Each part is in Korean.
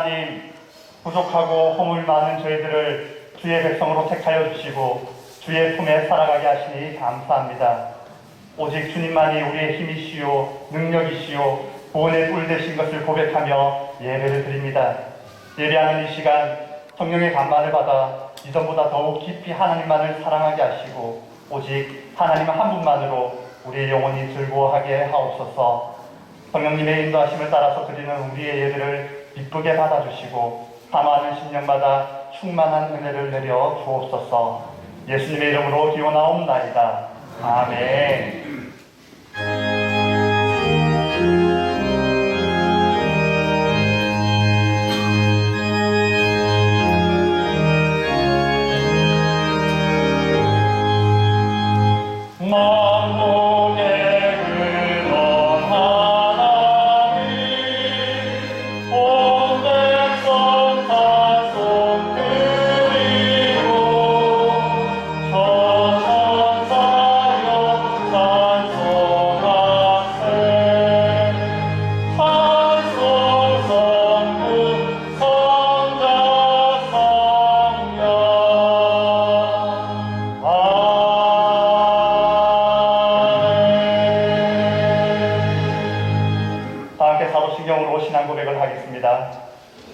하나님, 부족하고 허물 많은 저희들을 주의 백성으로 택하여 주시고 주의 품에 살아가게 하시니 감사합니다. 오직 주님만이 우리의 힘이시요 능력이시요 구원의 뿔 되신 것을 고백하며 예배를 드립니다. 예배하는 이 시간 성령의 감만을 받아 이전보다 더욱 깊이 하나님만을 사랑하게 하시고 오직 하나님 한 분만으로 우리의 영혼이 즐거워하게 하옵소서. 성령님의 인도하심을 따라서 드리는 우리의 예배를 기쁘게 받아주시고 사모하는 심령마다 충만한 은혜를 내려 주옵소서. 예수님의 이름으로 기원하옵나이다. 아멘.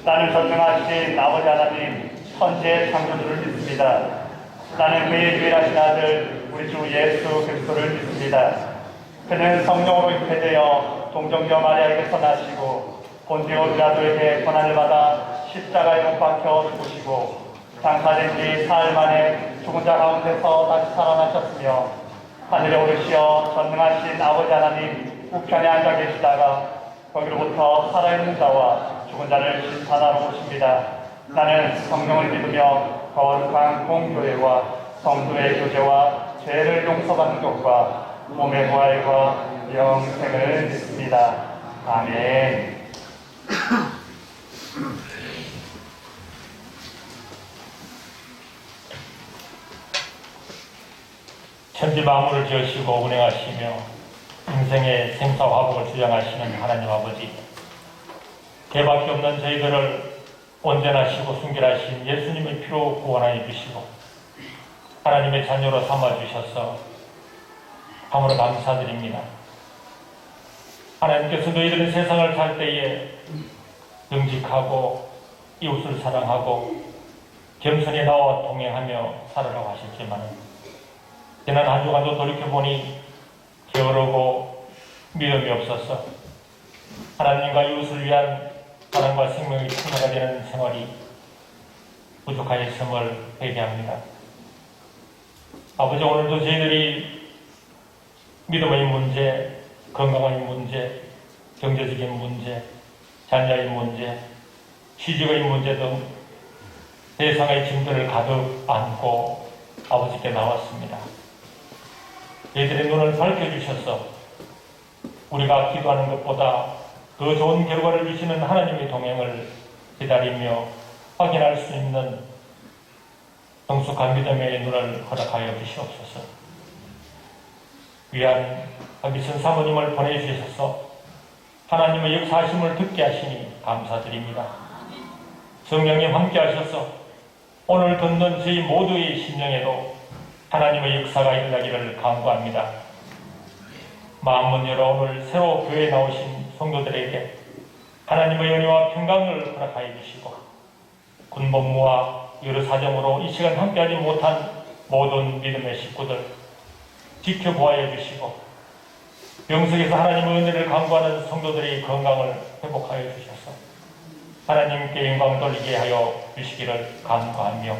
나는 전능하신 아버지 하나님 천지의 창조주를 믿습니다. 나는 그의 유일하신 아들 우리 주 예수 그리스도를 믿습니다. 그는 성령으로 잉태되어 동정녀 마리아에게서 나시고 본디오 빌라도에게 고난을 받아 십자가에 못 박혀 죽으시고 장사된 지 사흘 만에 죽은 자 가운데서 다시 살아나셨으며 하늘에 오르시어 전능하신 아버지 하나님 우편에 앉아 계시다가 거기로부터 살아있는 자와 죽은 자를 심판하러 오십니다. 나는 성령을 믿으며 거룩한 공교회와 성도의 교제와 죄를 용서받는 것과 몸의 부활과 영생을 믿습니다. 아멘. 천지 만물을 지으시고 운행하시며 인생의 생사화복을 주장하시는 하나님 아버지, 개밖에 없는 저희들을 온전하시고 순결하신 예수님의 피로 구원하여 주시고 하나님의 자녀로 삼아주셔서 참으로 감사드립니다. 하나님께서 너희들은 세상을 살 때에 정직하고 이웃을 사랑하고 겸손히 나와 동행하며 살아라고 하셨지만 지난 한 주간도 돌이켜보니 게으르고 믿음이 없어서 하나님과 이웃을 위한 사랑과 생명이 풍요가 되는 생활이 부족하였음을 회개합니다. 아버지, 오늘도 저희들이 믿음의 문제, 건강의 문제, 경제적인 문제, 자녀의 문제, 시집의 문제 등 세상의 짐들을 가득 안고 아버지께 나왔습니다. 저희들의 눈을 밝혀주셔서 우리가 기도하는 것보다 더 좋은 결과를 주시는 하나님의 동행을 기다리며 확인할 수 있는 성숙한 믿음의 눈을 허락하여 주시옵소서. 위안 박기선 사모님을 보내주셔서 하나님의 역사하심을 듣게 하시니 감사드립니다. 성령님 함께 하셔서 오늘 듣는 저희 모두의 심령에도 하나님의 역사가 일어나기를 간구합니다. 마음문 열어 오늘 새로 교회에 나오신 성도들에게 하나님의 은혜와 평강을 허락하여 주시고 군복무와 여러 사정으로 이 시간 함께하지 못한 모든 믿음의 식구들 지켜보아야 주시고 영성에서 하나님의 은혜를 간구하는 성도들의 건강을 회복하여 주셔서 하나님께 영광 돌리게 하여 주시기를 간구하며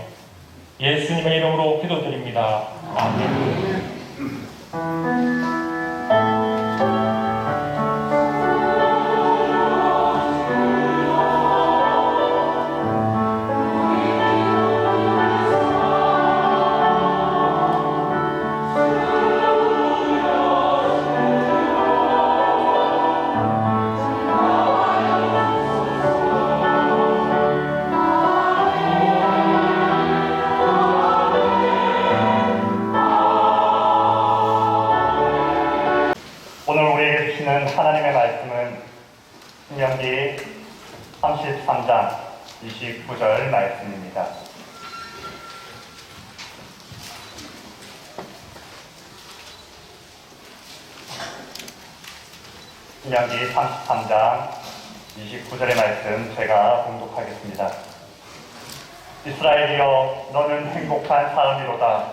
예수님의 이름으로 기도드립니다. 아멘. 하나님의 말씀은 신명기 33장 29절 말씀입니다. 신명기 33장 29절의 말씀 제가 봉독하겠습니다. 이스라엘이여 너는 행복한 사람이로다.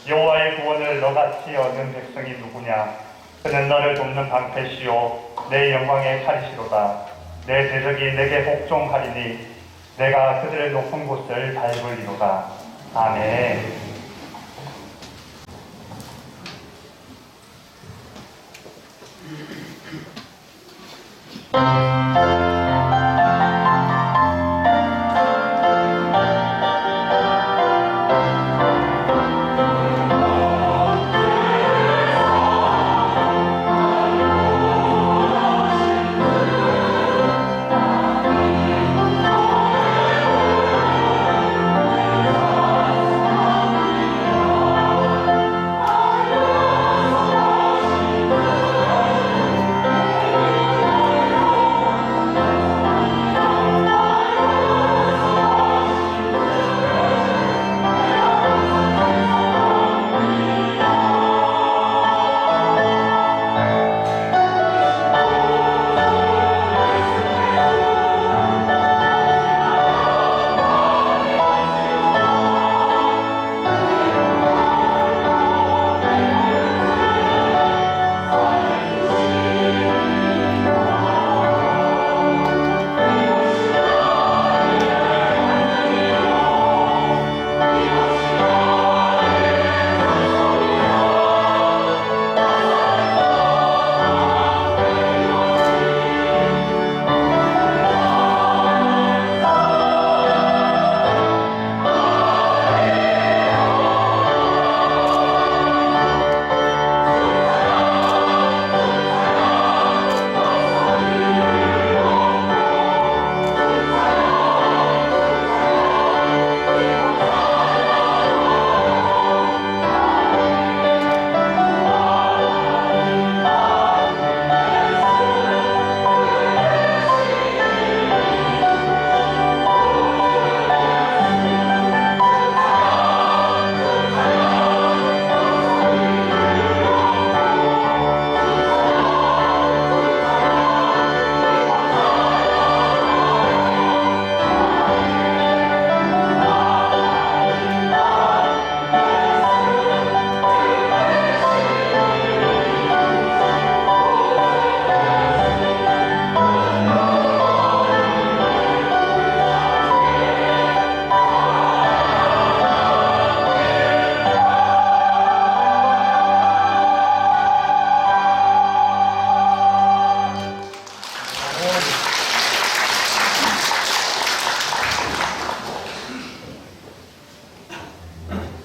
여호와의 구원을 너같이 얻는 백성이 누구냐? 그는 너를 돕는 방패시요 내 영광의 칼이시로다. 내 대적이 내게 복종하리니 내가 그들의 높은 곳을 밟으리로다. 아멘.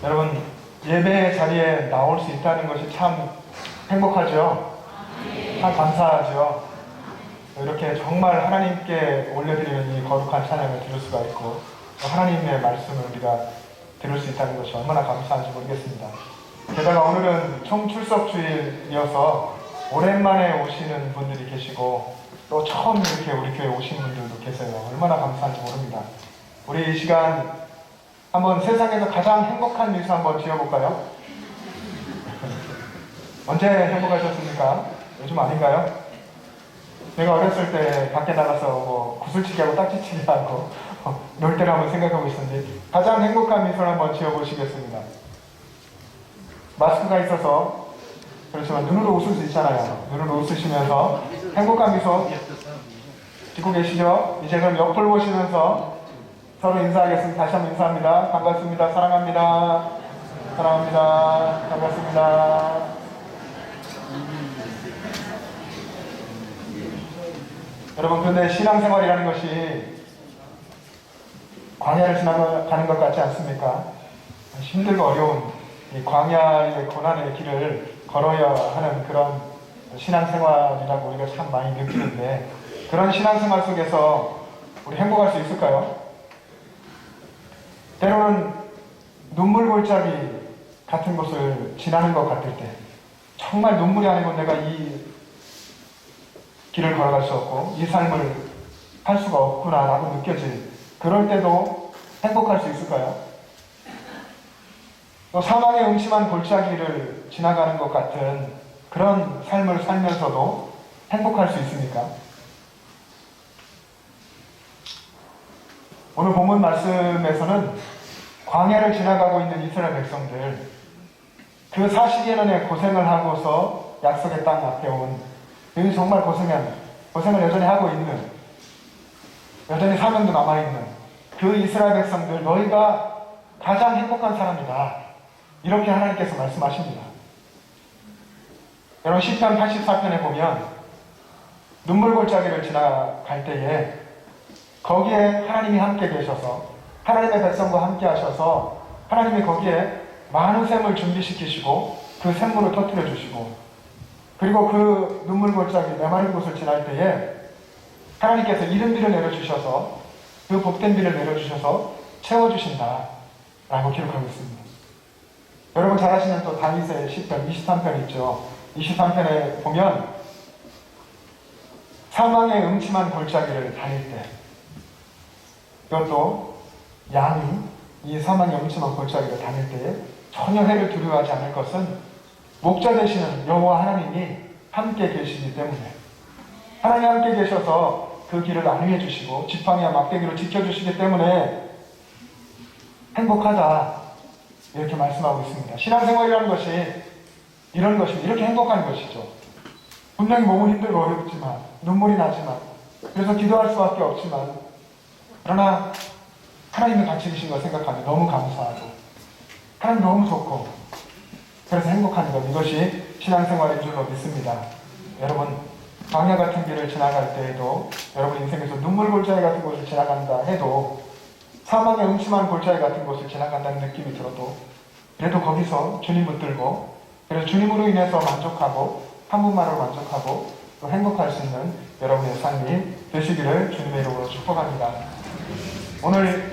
여러분, 예배 자리에 나올 수 있다는 것이 참 행복하죠? 참 감사하죠? 이렇게 정말 하나님께 올려드리는 이 거룩한 찬양을 들을 수가 있고 하나님의 말씀을 우리가 들을 수 있다는 것이 얼마나 감사한지 모르겠습니다. 게다가 오늘은 총출석주일이어서 오랜만에 오시는 분들이 계시고 또 처음 이렇게 우리 교회에 오신 분들도 계세요. 얼마나 감사한지 모릅니다. 우리 이 시간 한번 세상에서 가장 행복한 미소 한번 지어볼까요? 언제 행복하셨습니까? 요즘 아닌가요? 내가 어렸을 때 밖에 나가서 뭐 구슬치기하고 딱지치기하고 놀 때를 한번 생각하고 있었는데 가장 행복한 미소를 한번 지어보시겠습니다. 마스크가 있어서 그렇지만 눈으로 웃을 수 있잖아요. 눈으로 웃으시면서 행복한 미소 짓고 계시죠? 이제 그럼 옆을 보시면서 서로 인사하겠습니다. 다시 한번 인사합니다. 반갑습니다. 사랑합니다. 사랑합니다. 반갑습니다. 여러분, 근데 신앙생활이라는 것이 광야를 지나가는 것 같지 않습니까? 힘들고 어려운 이 광야의 고난의 길을 걸어야 하는 그런 신앙생활이라고 우리가 참 많이 느끼는데 그런 신앙생활 속에서 우리 행복할 수 있을까요? 때로는 눈물 골짜기 같은 곳을 지나는 것 같을 때 정말 눈물이 아니고 내가 이 길을 걸어갈 수 없고 이 삶을 할 수가 없구나라고 느껴질 그럴 때도 행복할 수 있을까요? 또 사망의 음침한 골짜기를 지나가는 것 같은 그런 삶을 살면서도 행복할 수 있습니까? 오늘 본문 말씀에서는 광야를 지나가고 있는 이스라엘 백성들, 그 40여 년의 고생을 하고서 약속의 땅 앞에 온, 여기 정말 고생을 여전히 하고 있는, 여전히 사명도 남아있는 그 이스라엘 백성들, 너희가 가장 행복한 사람이다, 이렇게 하나님께서 말씀하십니다. 여러분, 시편 84편에 보면 눈물 골짜기를 지나갈 때에 거기에 하나님이 함께 계셔서, 하나님의 백성과 함께 하셔서 하나님이 거기에 많은 샘을 준비시키시고 그 샘물을 터뜨려 주시고, 그리고 그 눈물 골짜기 메마른 곳을 지날 때에 하나님께서 이른 비를 내려주셔서 그 복된 비를 내려주셔서 채워주신다 라고 기록하고 있습니다. 여러분 잘 아시는 또 다윗의 시편 23편 있죠. 23편에 보면 사망의 음침한 골짜기를 다닐 때, 이것도 양이 이 사망의 음침한 골짜기를 다닐 때에 전혀 해를 두려워하지 않을 것은 목자 되시는 여호와 하나님이 함께 계시기 때문에, 하나님 함께 계셔서 그 길을 안위해 주시고 지팡이와 막대기로 지켜주시기 때문에 행복하다, 이렇게 말씀하고 있습니다. 신앙생활이라는 것이 이런 것입니다. 이렇게 행복한 것이죠. 분명히 몸은 힘들고 어렵지만, 눈물이 나지만, 그래서 기도할 수밖에 없지만, 그러나 하나님이 같이 계신 걸 생각하면 너무 감사하고, 하나님 너무 좋고, 그래서 행복한 것, 이것이 신앙생활인 줄로 믿습니다. 여러분, 광야 같은 길을 지나갈 때에도, 여러분 인생에서 눈물 골짜기 같은 곳을 지나간다 해도, 사망의 음침한 골짜기 같은 곳을 지나간다는 느낌이 들어도, 그래도 거기서 주님 붙들고, 그래서 주님으로 인해서 만족하고, 한 분만으로 만족하고 또 행복할 수 있는 여러분의 삶이 되시기를 주님의 이름으로 축복합니다. 오늘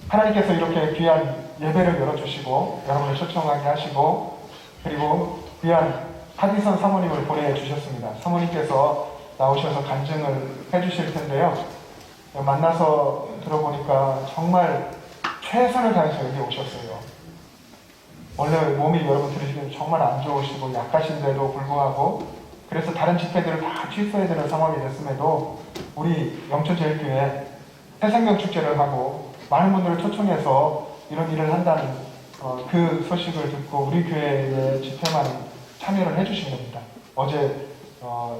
하나님께서 이렇게 귀한 예배를 열어주시고 여러분을 초청하게 하시고, 그리고 귀한 하기선 사모님을 보내주셨습니다. 사모님께서 나오셔서 간증을 해주실 텐데요. 만나서 들어보니까 정말 최선을 다해서 여기 오셨어요. 원래 몸이 여러분 들으시기엔 정말 안 좋으시고 약하신데도 불구하고, 그래서 다른 집회들을 다 취소해야 되는 상황이 됐음에도 우리 영천제일교회 새생명 축제를 하고 많은 분들을 초청해서 이런 일을 한다는 그 소식을 듣고 우리 교회의 집회만 참여를 해주신 겁니다. 어제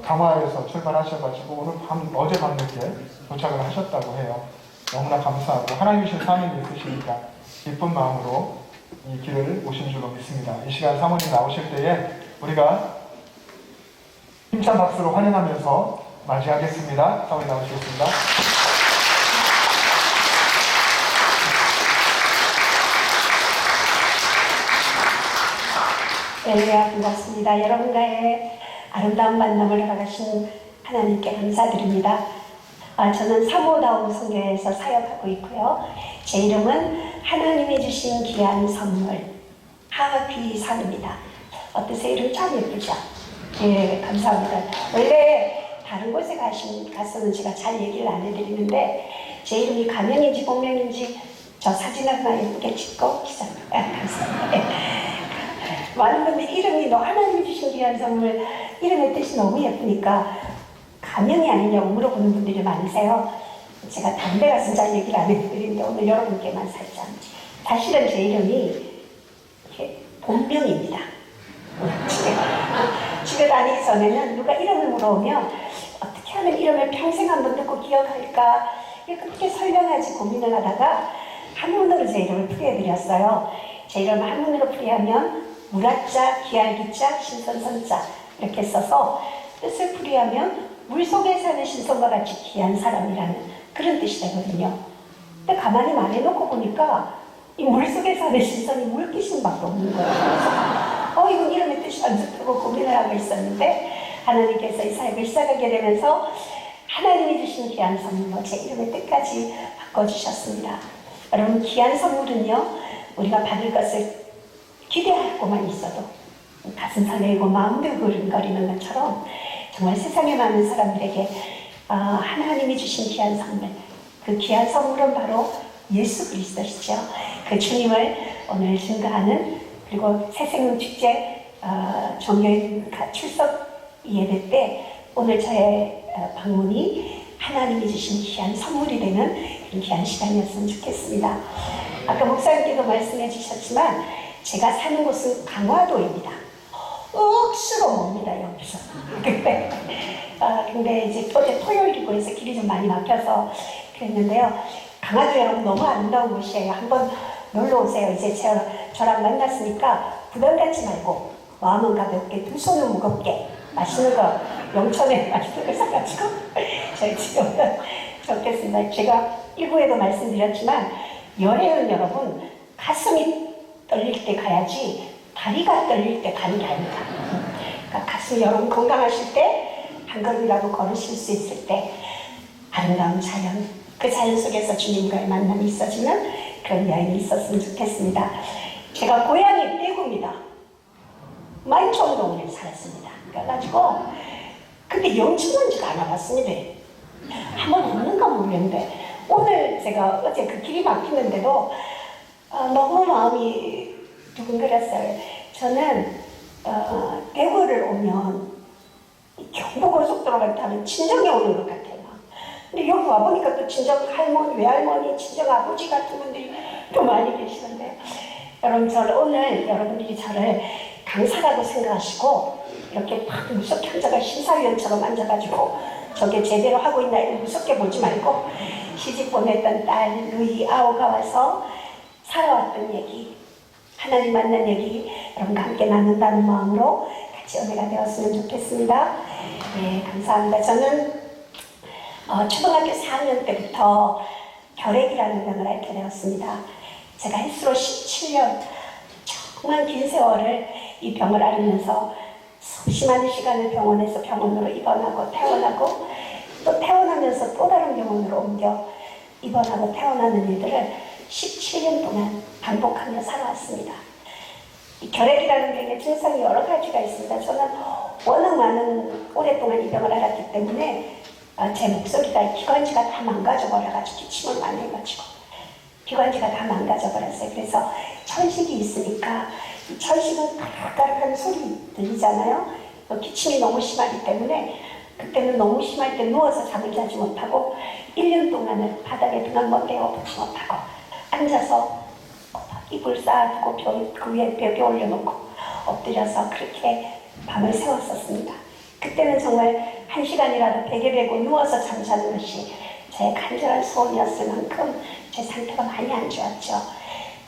강화에서 출발하셔가지고 어제 밤늦게 도착을 하셨다고 해요. 너무나 감사하고 하나님 주신 사명이 있으시니까 기쁜 마음으로 이 길을 오신 줄로 믿습니다. 이 시간 사모님 나오실 때에 우리가 힘찬 박수로 환영하면서 맞이하겠습니다. 사모님 나오시겠습니다. 네, 반갑습니다. 여러분과의 아름다운 만남을 허락하신 하나님께 감사드립니다. 저는 사모다운 성교회에서 사역하고 있고요. 제 이름은 하나님이 주신 귀한 선물 하귀선입니다. 어떠세요? 이름 참 예쁘죠? 예, 감사합니다. 원래 다른 곳에 갔으면 제가 잘 얘기를 안 해드리는데 제 이름이 가명인지 본명인지 저 사진 하나 예쁘게 찍고 기사입니다. 감사합니다. 많은 분들이 이름이 하나님이 주신 귀한 선물, 이름의 뜻이 너무 예쁘니까 가명이 아니냐고 물어보는 분들이 많으세요. 제가 다른 데 가서 잘 얘기를 안 해드리는데 오늘 여러분께만 살짝. 사실은 제 이름이 본명입니다. 집에 다니기 전에는 누가 이름을 물어오면 어떻게 하면 이름을 평생 한번 듣고 기억할까, 그렇게 설명하지 고민을 하다가 한문으로 제 이름을 풀이해드렸어요. 제 이름을 한문으로 풀이하면 무라자, 기알기자, 신선선자 이렇게 써서 뜻을 풀이하면 물속에 사는 신선과 같이 귀한 사람이라는 그런 뜻이 되거든요. 근데 가만히 말해놓고 보니까 이 물속에 사는 신선이 물귀신밖에 없는 거예요. 이건 이름의 뜻이 안 좋다고 고민을 하고 있었는데 하나님께서 이 사역을 시작하게 되면서 하나님이 주신 귀한 선물로 제 이름의 뜻까지 바꿔주셨습니다. 여러분, 귀한 선물은요, 우리가 받을 것을 기대하고만 있어도 가슴 설레고 마음도 근거리는 것처럼 정말 세상에 많은 사람들에게 하나님이 주신 귀한 선물, 그 귀한 선물은 바로 예수 그리스도시죠. 그 주님을 오늘 증거하는, 그리고 새생명 축제 정교인 출석 예배 때 오늘 저의 방문이 하나님이 주신 귀한 선물이 되는 그런 귀한 시간이었으면 좋겠습니다. 아까 목사님께도 말씀해 주셨지만 제가 사는 곳은 강화도입니다. 억수로 멉니다, 여기서. 근데 이제 어제 토요일이고 해서 길이 좀 많이 막혀서 그랬는데요. 강화도 여러분 너무 아름다운 곳이에요. 한번 놀러 오세요. 이제 저랑 만났으니까 부담 갖지 말고 마음은 가볍게, 두 손은 무겁게 맛있는 거, 영천에 맛있는 거 사가지고 저희 집에 오면 좋겠습니다. 제가 일부에도 말씀드렸지만 여행은 여러분 가슴이 떨릴 때 가야지 다리가 떨릴 때 가는 게 아닙니다. 그러니까 가슴이 여러분 건강하실 때 한 걸음이라도 걸으실 수 있을 때 아름다운 자연, 그 자연 속에서 주님과의 만남이 있어지는 그런 여행이 있었으면 좋겠습니다. 제가 고향이 대구입니다. 만촌동에 살았습니다. 그래가지고 근데 영천원지가 안 와봤습니다. 한번 없는가 모르겠는데 오늘 제가 어제 그 길이 막히는데도 너무 마음이 두근거렸어요. 저는 대구를 오면 경부고속도로를 타면 친정에 오는 것 같아요. 근데 여기 와보니까 또 친정 할머니, 외할머니, 친정 아버지 같은 분들이 또 많이 계시는데 여러분, 오늘 여러분들이 저를 강사라고 생각하시고 이렇게 막 무섭게 앉아가 심사위원처럼 앉아가지고 저게 제대로 하고 있나 이렇게 무섭게 보지 말고 시집 보냈던 딸 루이 아오가 와서 살아왔던 얘기, 하나님 만난 얘기 여러분과 함께 나눈다는 마음으로 같이 은혜가 되었으면 좋겠습니다. 네, 감사합니다. 저는 초등학교 4학년 때부터 결핵이라는 병을 앓게 되었습니다. 제가 햇수로 17년 정말 긴 세월을 이 병을 앓으면서 수십 많은 시간을 병원에서 병원으로 입원하고 퇴원하고 또 퇴원하면서 또 다른 병원으로 옮겨 입원하고 퇴원하는 일들을 17년 동안 반복하며 살아왔습니다. 이 결핵이라는 병의 증상이 여러 가지가 있습니다. 저는 워낙 오랫동안 이 병을 앓았기 때문에 제 목소리가 기관지가 다 망가져버려가지고 기침을 많이 해가지고 기관지가 다 망가져버렸어요. 그래서 천식이 있으니까 이 천식은 까락까락한 소리 들리잖아요. 또 기침이 너무 심하기 때문에 그때는 너무 심할 때 누워서 잠을 자지 못하고 1년 동안은 바닥에 등 한번 떼어보지 못하고 앉아서 이불 쌓아두고 그 위에 벽에 올려놓고 엎드려서 그렇게 밤을 새웠었습니다. 그때는 정말 1시간이라도 베개 베고 누워서 잠자는 것이 제 간절한 소원이었을 만큼 제 상태가 많이 안 좋았죠.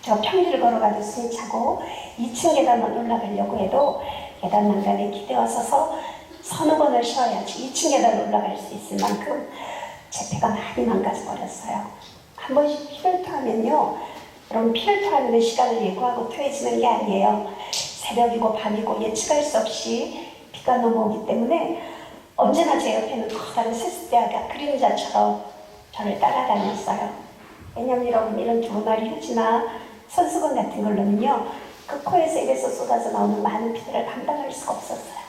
저 평지를 걸어가도 숨이 차고 2층 계단만 올라가려고 해도 계단 난간에 기대어 서서 서너 번을 쉬어야지 2층 계단 올라갈 수 있을 만큼 제 배가 많이 망가져 버렸어요. 한 번씩 피를 토하면요, 여러분 피를 토하는 시간을 예고하고 토해지는 게 아니에요. 새벽이고 밤이고 예측할 수 없이 피가 넘어오기 때문에 언제나 제 옆에는 커다란 세숫대야가 그림자처럼 저를 따라다녔어요. 왜냐면 여러분 이런 두루마리 휴지나 손수건 같은 걸로는요 그 코에서 입에서 쏟아져 나오는 많은 피들을 감당할 수가 없었어요.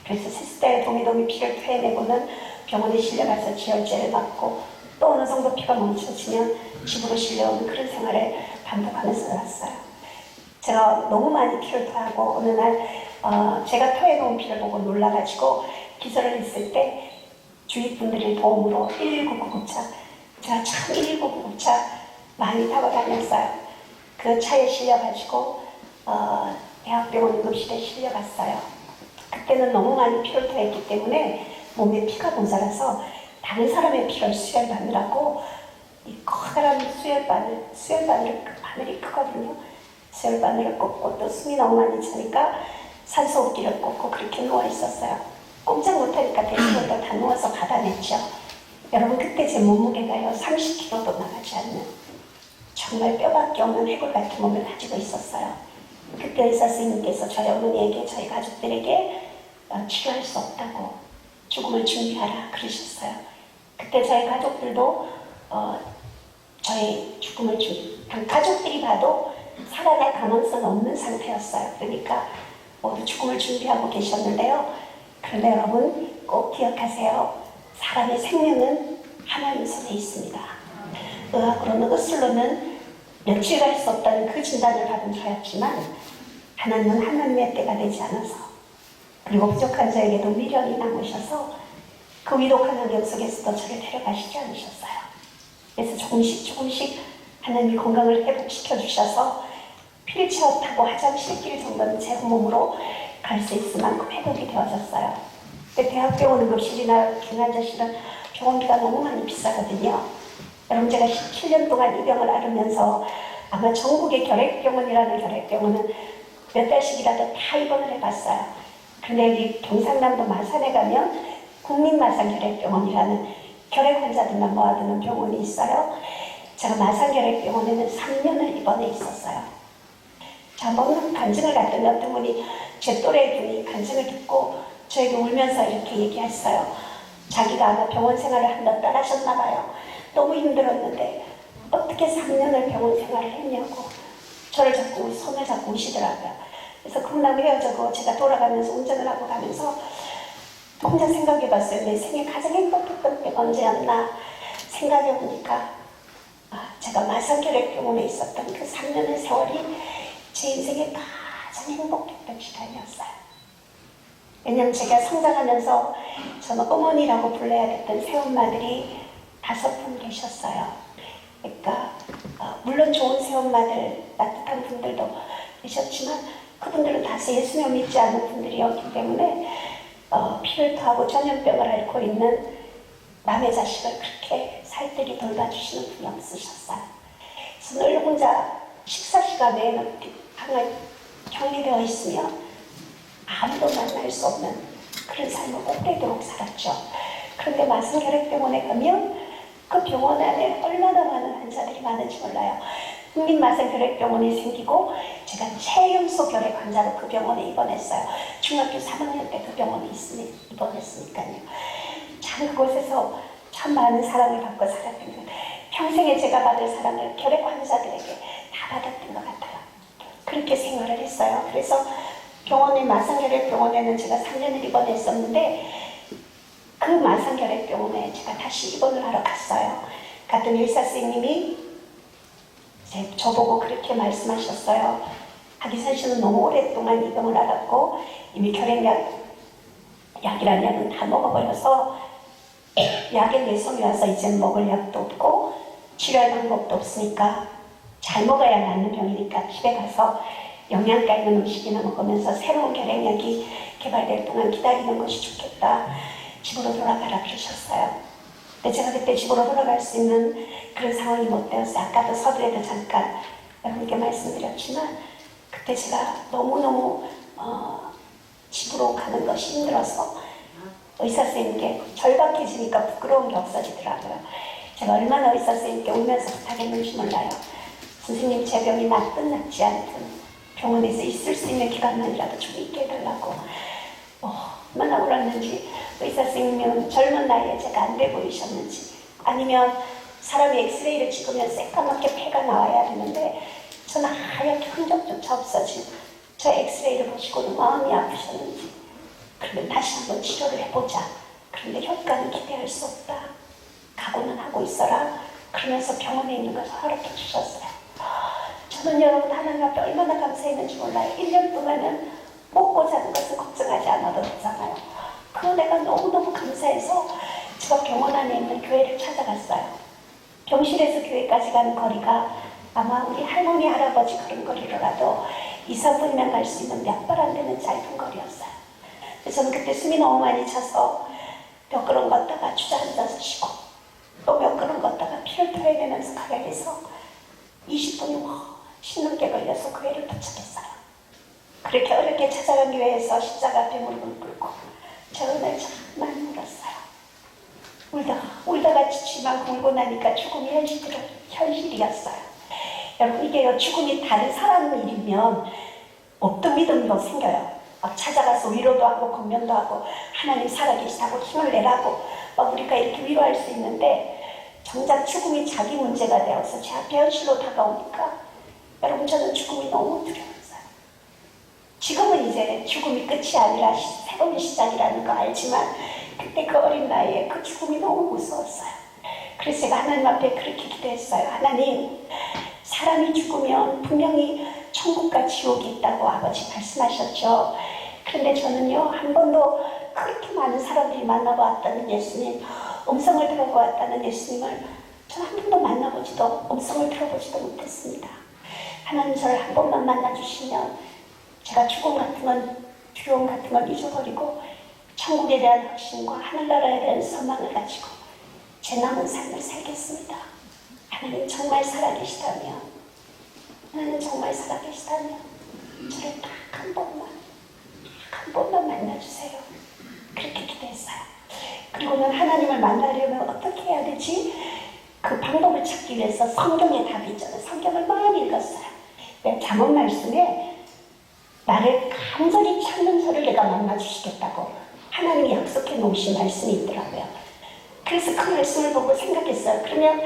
그래서 세숫대에 동이동이 피를 토해내고는 병원에 실려가서 지혈제를 받고 또 어느 정도 피가 멈춰지면 집으로 실려오는 그런 생활을 반복하면서 살았어요. 제가 너무 많이 피를 토하고 어느 날 제가 토해놓은 피를 보고 놀라가지고 기절을 했을 때 주위 분들의 도움으로 119 구급차, 제가 참 119 구급차 많이 타고 다녔어요. 그 차에 실려가지고 대학병원 응급실에 실려갔어요. 그때는 너무 많이 피를 토했기 때문에 몸에 피가 모자라서 다른 사람의 피를 수혈받느라고 이 커다란 바늘이 크거든요. 수혈바늘을 꽂고 또 숨이 너무 많이 차니까 산소호흡기를 꽂고 그렇게 누워 있었어요. 꼼짝 못하니까 대신부터 다 누워서 받아냈죠. 여러분 그때 제 몸무게가요 30kg도 나가지 않는 정말 뼈밖에 없는 해골 같은 몸을 가지고 있었어요. 그때 의사 선생님께서 저희 어머니에게 저희 가족들에게 치료할 수 없다고 죽음을 준비하라 그러셨어요. 그때 저희 가족들도 저희 죽음을 가족들이 봐도 살아날 가능성 없는 상태였어요. 그러니까 모두 죽음을 준비하고 계셨는데요. 그런데 여러분 꼭 기억하세요. 사람의 생명은 하나님 손에 있습니다. 의학으로는 의술로는 며칠 갈 수 없다는 그 진단을 받은 저였지만 하나님은 하나님의 때가 되지 않아서 그리고 부족한 자에게도 미련이 남으셔서 그 위독한 환경 속에서도 저를 데려가시지 않으셨어요. 그래서 조금씩 하나님이 건강을 회복시켜 주셔서 휠체어 타고 화장실 길 정도는 제 몸으로 갈 수 있을 만큼 회복이 되어졌어요. 근데 대학병원 응급실이나 중환자실은 병원비가 너무 많이 비싸거든요. 여러분 제가 17년 동안 이 병을 앓으면서 아마 전국의 결핵병원이라는 결핵병원은 몇 달씩이라도 다 입원을 해봤어요. 근데 여기 경상남도 마산에 가면 국민마산결핵병원이라는 결핵 환자들만 모아두는 병원이 있어요. 제가 마산결핵병원에는 3년을 입원해 있었어요. 자, 한번 간증을 갔더니 어떤 분이 제 또래 분이 간증을 듣고 저에게 울면서 이렇게 얘기했어요. 자기가 아마 병원 생활을 한 몇 달 하셨나 봐요. 너무 힘들었는데 어떻게 3년을 병원 생활을 했냐고 저를 자꾸 손을 잡고 우시더라고요. 그래서 그분하고 헤어져고 제가 돌아가면서 운전을 하고 가면서 혼자 생각해봤어요. 내 생에 가장 행복했던 게 언제였나 생각해보니까 제가 마산결핵병원에 있었던 그 3년의 세월이 제 인생에 가장 행복했던 시간이었어요. 왜냐면 제가 성장하면서 저는 어머니라고 불러야 됐던 새엄마들이 5분 계셨어요. 그러니까 물론 좋은 새엄마들, 따뜻한 분들도 계셨지만 그분들은 다 예수님 믿지 않는 분들이었기 때문에 피를 토하고 전염병을 앓고 있는 남의 자식을 그렇게 살뜰히 돌봐주시는 분이 없으셨어요. 그래서 늘 혼자 식사 시간에 방에 격리되어 있으면 아무도 만날 수 없는 그런 삶을 꼭 되도록 살았죠. 그런데 마산결핵병원에 가면 그 병원 안에 얼마나 많은 환자들이 많은지 몰라요. 국민마산결핵병원이 생기고 제가 최연소 결핵 환자로 그 병원에 입원했어요. 중학교 3학년 때 그 병원에 입원했으니까요. 참 그곳에서 참 많은 사랑을 받고 살았던 것 평생에 제가 받을 사랑을 결핵 환자들에게 다 받았던 것 같아요. 그렇게 생활을 했어요. 그래서 마산결핵병원에는 제가 3년을 입원했었는데 그 마산결핵병원에 제가 다시 입원을 하러 갔어요. 갔더니 의사 선생님이 저보고 그렇게 말씀하셨어요. 박이선 씨는 너무 오랫동안 이 병을 앓았고 이미 약이라는 약은 다 먹어버려서 약의 내성이 와서 이제는 먹을 약도 없고 치료할 방법도 없으니까 잘 먹어야 낫는 병이니까 집에 가서 영양가 있는 음식이나 먹으면서 새로운 결핵약이 개발될 동안 기다리는 것이 좋겠다. 집으로 돌아가라 그러셨어요. 근데 제가 그때 집으로 돌아갈 수 있는 그런 상황이 못 되었어요. 아까도 서두에도 잠깐 여러분께 말씀드렸지만 그때 제가 너무너무 집으로 가는 것이 힘들어서 의사 선생님께 절박해지니까 부끄러운 게 없어지더라고요. 제가 얼마나 의사 선생님께 울면서 부탁했는지 몰라요. 선생님 제 병이 낫든 낫지 않든 병원에서 있을 수 있는 기간만이라도 좀 있게 해달라고 얼마나 울었는지 의사 선생님은 젊은 나이에 제가 안 돼 보이셨는지 아니면 사람이 엑스레이를 찍으면 새까맣게 폐가 나와야 되는데 저는 하얗게 흔적조차 없어진 저 엑스레이를 보시고는 마음이 아프셨는지 그러면 다시 한번 치료를 해보자. 그런데 효과는 기대할 수 없다. 각오는 하고 있어라. 그러면서 병원에 있는 것을 허락해 주셨어요. 저는 여러분 하나님 앞에 얼마나 감사했는지 몰라요. 1년 동안은 먹고 자는 것은 걱정하지 않아도 되잖아요. 그 내가 너무너무 감사해서 제가 병원 안에 있는 교회를 찾아갔어요. 병실에서 교회까지 가는 거리가 아마 우리 할머니 할아버지 그런 거리로라도 2, 3분이면 갈 수 있는 몇 발 안 되는 짧은 거리였어요. 그래서 저는 그때 숨이 너무 많이 차서 몇 걸음 걷다가 주저앉아서 쉬고 또 몇 걸음 걷다가 피를 토해내면서 가게 돼서 20분이 훨씬 넘게 걸려서 교회를 도착했어요. 그렇게 어렵게 찾아간 교회에서 십자가 앞에 무릎을 꿇고 저 은혜를 정말 울었어요. 울다가 지치만 울고 나니까 죽음이 현실이었어요. 여러분 이게요, 죽음이 다른 사람 일이면 없던 믿음도 생겨요. 막 찾아가서 위로도 하고 권면도 하고 하나님 살아계시다고 힘을 내라고 막 우리가 이렇게 위로할 수 있는데 정작 죽음이 자기 문제가 되어서 제 앞에 현실로 다가오니까 여러분 저는 죽음이 너무 두려웠어요. 지금은 이제 죽음이 끝이 아니라 새로운 시작이라는 거 알지만 그때 그 어린 나이에 그 죽음이 너무 무서웠어요. 그래서 제가 하나님 앞에 그렇게 기도했어요. 하나님, 사람이 죽으면 분명히 천국과 지옥이 있다고 아버지 말씀하셨죠. 그런데 저는요, 한 번도 그렇게 많은 사람들이 만나보았다는 예수님, 음성을 들어보았다는 예수님을 저는 한 번도 만나보지도, 음성을 들어보지도 못했습니다. 하나님 저를 한 번만 만나주시면 제가 죽음 같은 건, 두려움 같은 걸 잊어버리고 천국에 대한 확신과 하늘나라에 대한 소망을 가지고 제 남은 삶을 살겠습니다. 하나님 정말 살아계시다면, 하나님 정말 살아계시다면 저를 딱 한 번만 만나주세요. 그렇게 기도했어요. 그리고는 하나님을 만나려면 어떻게 해야 되지? 그 방법을 찾기 위해서 성경에 답이 있잖아요. 성경을 많이 읽었어요. 잠언 말씀에 나를 간절히 찾는 자를 내가 만나주시겠다고 하나님이 약속해 놓으신 말씀이 있더라고요. 그래서 그 말씀을 보고 생각했어요. 그러면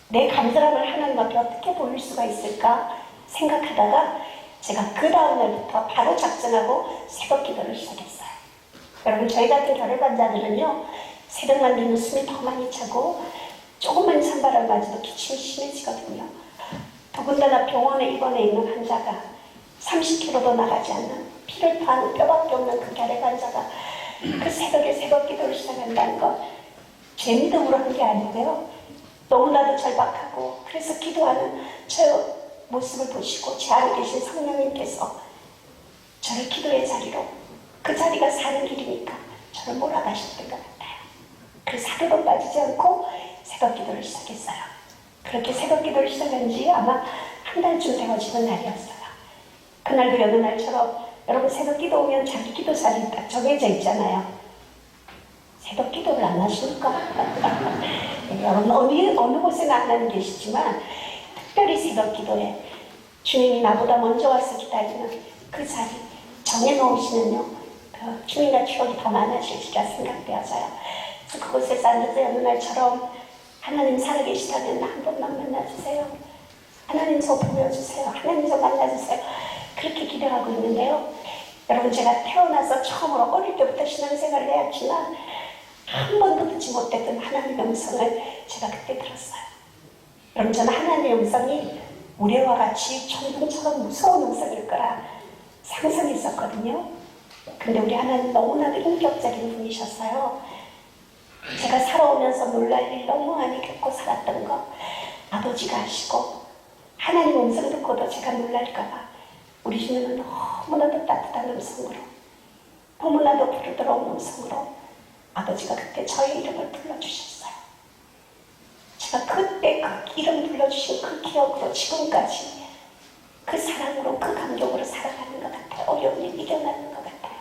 내 간절함을 하나님 앞에 어떻게 보일 수가 있을까 생각하다가 제가 그 다음날부터 바로 작정하고 새벽 기도를 시작했어요. 여러분, 저희 같은 결핵 환자들은요, 새벽만 되면 숨이 더 많이 차고 조금만 찬바람 맞아도 기침이 심해지거든요. 더군다나 병원에 입원해 있는 환자가 30km도 나가지 않는 피를 토하는 뼈밖에 없는 그 결핵 환자가 그 새벽에 새벽 기도를 시작한다는 건 제 믿음으로 한 게 아니고요. 너무나도 절박하고, 그래서 기도하는 저 모습을 보시고 제 안에 계신 성령님께서 저를 기도의 자리로, 그 자리가 사는 길이니까 저를 몰아가셨던 것 같아요. 그 사고도 빠지지 않고 새벽 기도를 시작했어요. 그렇게 새벽 기도를 시작한 지 아마 한 달쯤 되어지는 날이었어요. 그날도 여느 날처럼 여러분, 새벽 기도 오면 자기 기도 자리 딱 정해져 있잖아요. 새벽 기도를 안 하십니까? 여러분, 어느 곳에나 안 하는 계시지만 특별히 새벽 기도에 주님이 나보다 먼저 와서 기다리는 그 자리 정해놓으시면요, 그 주님과 추억이 더 많아질지라 생각되어져요. 그래서 그곳에서 앉아서 여느 날처럼 하나님 살아계시다면 한 번만 만나주세요. 하나님 저 보여주세요. 하나님 저 만나주세요. 그렇게 기도하고 있는데요. 여러분, 제가 태어나서 처음으로 어릴 때부터 신앙생활을 해왔지만 한 번도 듣지 못했던 하나님의 음성을 제가 그때 들었어요. 여러분, 저는 하나님의 음성이 우레와 같이 천둥처럼 무서운 음성일 거라 상상했었거든요. 근데 우리 하나님 너무나도 인격적인 분이셨어요. 제가 살아오면서 놀랄 일 너무 많이 겪고 살았던 거 아버지가 아시고, 하나님 음성 듣고도 제가 놀랄까봐 우리 주님은 너무나도 따뜻한 음성으로, 너무나도 부르더러운 음성으로 아버지가 그때 저의 이름을 불러주셨어요. 제가 그때 그 이름 불러주신 그 기억으로 지금까지 그 사랑으로, 그 감격으로 살아가는 것 같아요. 어려운 일 이겨나는 것 같아요.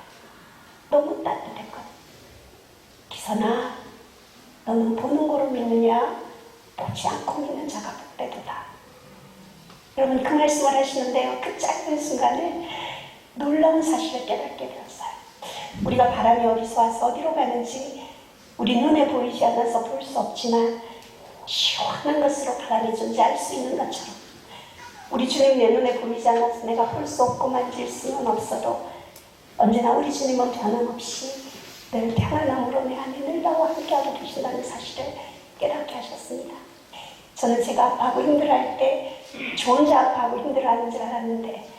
너무 따뜻했거든요. 기선아, 너는 보는 거로 믿느냐? 보지 않고 믿는 자가 복되도다. 여러분, 그 말씀을 하시는데요, 그 짧은 순간에 놀라운 사실을 깨닫게 되었어요. 우리가 바람이 어디서 와서 어디로 가는지 우리 눈에 보이지 않아서 볼 수 없지만 시원한 것으로 바람이 존재할 수 있는 것처럼, 우리 주님 내 눈에 보이지 않아서 내가 볼 수 없고 만질 수는 없어도 언제나 우리 주님은 변함없이 늘 평안함으로 내 안에 늘 나와 함께하고 계신다는 사실을 깨닫게 하셨습니다. 저는 제가 아파하고 힘들어할 때 저 혼자 아파하고 힘들어하는 줄 알았는데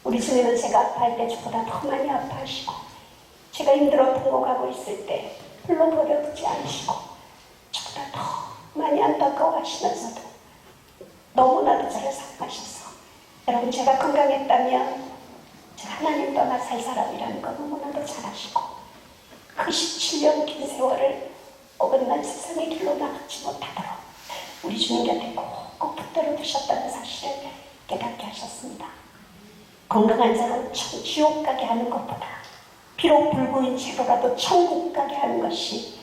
우리 주님은 제가 아파할 때 저보다 더 많이 아파하시고, 제가 힘들어 통곡하고 있을 때 홀로 버려두지 않으시고 저보다 더 많이 안타까워하시면서도 너무나도 저를 사랑하셔서, 여러분, 제가 건강했다면 제가 하나님 떠나 살 사람이라는 거 너무나도 잘 아시고, 그 17년 긴 세월을 어긋난 세상의 길로 나가지 못하도록 우리 주님 곁에 꼭 붙들어 두셨다는 사실을 깨닫게 하셨습니다. 건강한 자는 지옥 가게 하는 것보다 비록 불구인 채로라도 천국 가게 하는 것이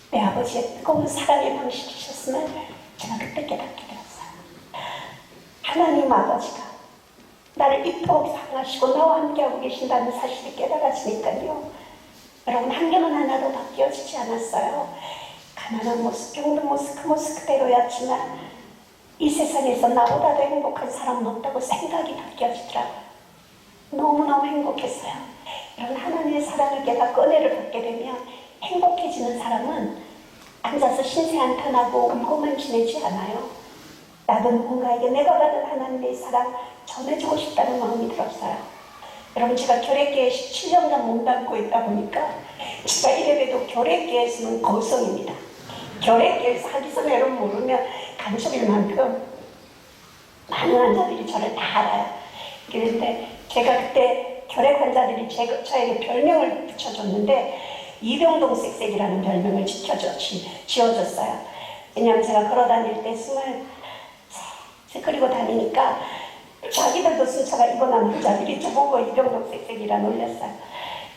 내 아버지의 뜨거운 사랑의 방식이셨음을 제가 그때 깨닫게 되었어요. 하나님 아버지가 나를 이토록 사랑하시고 나와 함께하고 계신다는 사실을 깨달아지니까요, 여러분, 환경은 하나도 바뀌어지지 않았어요. 가난한 모습, 병든 모습, 그 모습 그대로였지만 이 세상에서 나보다 더 행복한 사람은 없다고 생각이 바뀌어지더라고요. 너무너무 행복했어요. 여러분, 하나님의 사랑을 깨닫고 은혜를 받게 되면 행복해지는 사람은 앉아서 신세 한탄하고 울고만 지내지 않아요. 나도 누군가에게 내가 받은 하나님의 사랑 전해주고 싶다는 마음이 들었어요. 여러분, 제가 결핵계에 17년간 몸담고 있다 보니까 제가 이래봬도 결핵계에서는 거성입니다. 결핵계에서 하기 전에 여러분 모르면 간첩일 만큼 많은 환자들이 저를 다 알아요. 그런데 제가 그때 결핵 환자들이 저에게 별명을 붙여줬는데 이병동 쌕쌕이라는 별명을 지어줬어요. 왜냐하면 제가 걸어다닐 때 숨을 그리고 다니니까 자기들도 순차가 입원한 환자들이 저보고 이병동 쌕쌕이라 놀렸어요.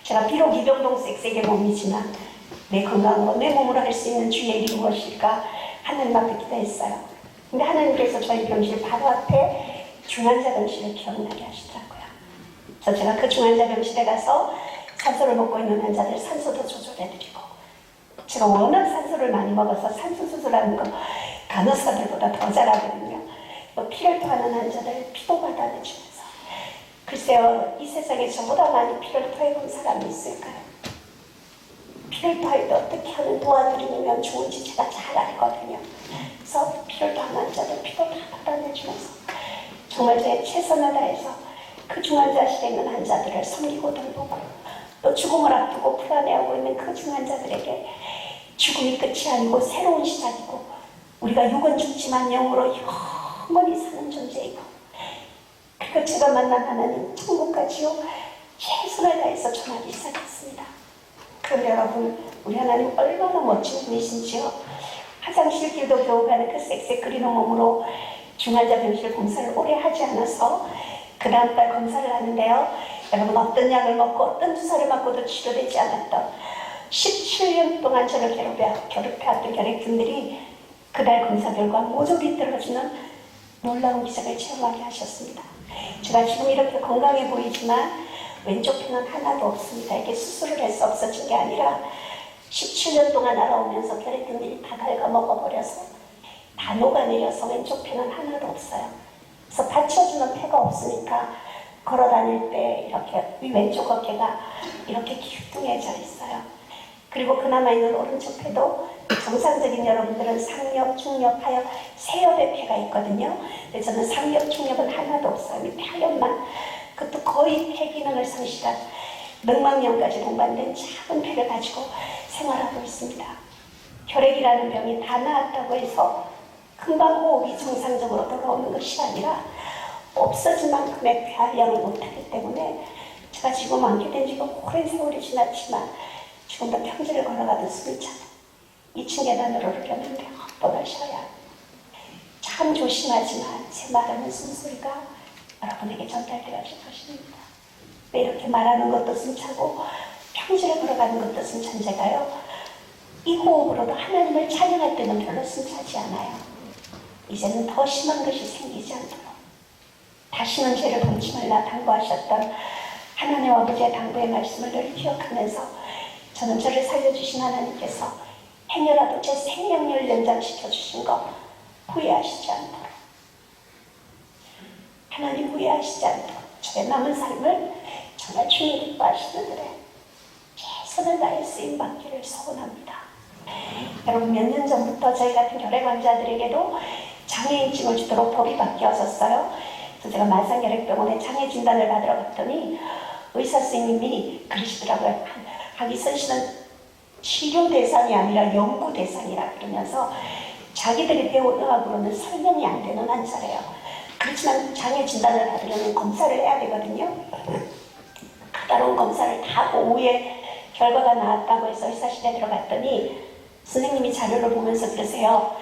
제가 비록 이병동 쌕쌕의 몸이지만 내 건강으로 내 몸으로 할 수 있는 주의 일이 무엇일까 하나님 앞에 기도했어요. 근데 하나님께서 저희 병실 바로 앞에 중환자 병실을 기억나게 하시더라고요. 그래서 제가 그 중환자 병실에 가서 산소를 먹고 있는 환자들 산소도 조절해드리고, 제가 워낙 산소를 많이 먹어서 산소 수술하는 거 간호사들보다 더 잘하거든요. 또 피를 토하는 환자들 피도 받아내주면서, 글쎄요, 이 세상에 저보다 많이 피를 토해본 사람이 있을까요? 피를 토할 때 어떻게 하면 도와드리면 좋은지 제가 잘 알거든요. 그래서 피를 토하는 환자들 피도 다 받아내주면서 정말 제 최선을 다해서 그 중환자실에 있는 환자들을 섬기고 돌보고, 또 죽음을 앞두고 불안해하고 있는 그 중환자들에게 죽음이 끝이 아니고 새로운 시작이고, 우리가 육은 죽지만 영으로 영원히 사는 존재이고, 그리고 제가 만난 하나님 천국과 지옥 최선을 다해서 전하기 시작했습니다. 그런데 여러분, 우리 하나님 얼마나 멋진 분이신지요. 화장실 길도 겨우 가는 그 쌕쌕거리는 몸으로 중환자 병실 검사를 오래 하지 않아서 그 다음 달 검사를 하는데요. 여러분, 어떤 약을 먹고 어떤 주사를 맞고도 치료되지 않았던 17년 동안 저를 괴롭혀왔던 결핵균들이 그달 검사 결과 모조리 떨어지는 놀라운 기적을 체험하게 하셨습니다. 제가 지금 이렇게 건강해 보이지만 왼쪽 편은 하나도 없습니다. 이게 수술을 해서 없어진 게 아니라 17년 동안 알아오면서 결핵균들이 다 갉아먹어버려서 다 녹아내려서 왼쪽 편은 하나도 없어요. 그래서 받쳐주는 폐가 없으니까 걸어다닐 때 이렇게 이 왼쪽 어깨가 이렇게 기둥해져 있어요. 그리고 그나마 있는 오른쪽 폐도 정상적인 여러분들은 상엽, 중엽, 하엽, 세엽의 폐가 있거든요. 근데 저는 상엽, 중엽은 하나도 없어요. 밑에 하엽만, 그것도 거의 폐 기능을 상실한 맥망령까지 동반된 작은 폐를 가지고 생활하고 있습니다. 결핵이라는 병이 다 나았다고 해서 금방 호흡이 정상적으로 돌아오는 것이 아니라 없어진 만큼의 폐활량을 못하기 때문에 제가 지금 완쾌 된 지가 오랜 세월이 지났지만 지금도 평지를 걸어가도 숨이 차요. 2층 계단으로 오르려는데 헛번을 쉬어야 참 조심하지만 제 말하는 숨소리가 여러분에게 전달되어질 것입니다. 왜 이렇게 말하는 것도 숨차고 평지를 걸어가는 것도 숨찬 제가요, 이 호흡으로도 하나님을 찬양할 때는 별로 숨차지 않아요. 이제는 더 심한 것이 생기지 않도록 다시는 죄를 범치 말라 당부하셨던 하나님 아버지의 당부의 말씀을 늘 기억하면서 저는 저를 살려주신 하나님께서 행여라도 제 생명을 연장시켜 주신 거 후회하시지 않도록, 하나님 후회하시지 않도록 저의 남은 삶을 정말 주님 기뻐하시는 일에 최선을 다해 쓰임받기를 소원합니다. 여러분, 몇 년 전부터 저희 같은 결핵 환자들에게도 장애인증을 주도록 법이 바뀌었었어요. 그래서 제가 만상결핵병원에 장애 진단을 받으러 갔더니 의사 선생님이 그러시더라고요. 하기선 씨는 치료 대상이 아니라 연구 대상이라 그러면서 자기들이 배운 의학으로는 설명이 안 되는 환자래요. 그렇지만 장애 진단을 받으려면 검사를 해야 되거든요. 까다로운 검사를 다 하고 오후에 결과가 나왔다고 해서 의사실에 들어갔더니 선생님이 자료를 보면서 그러세요.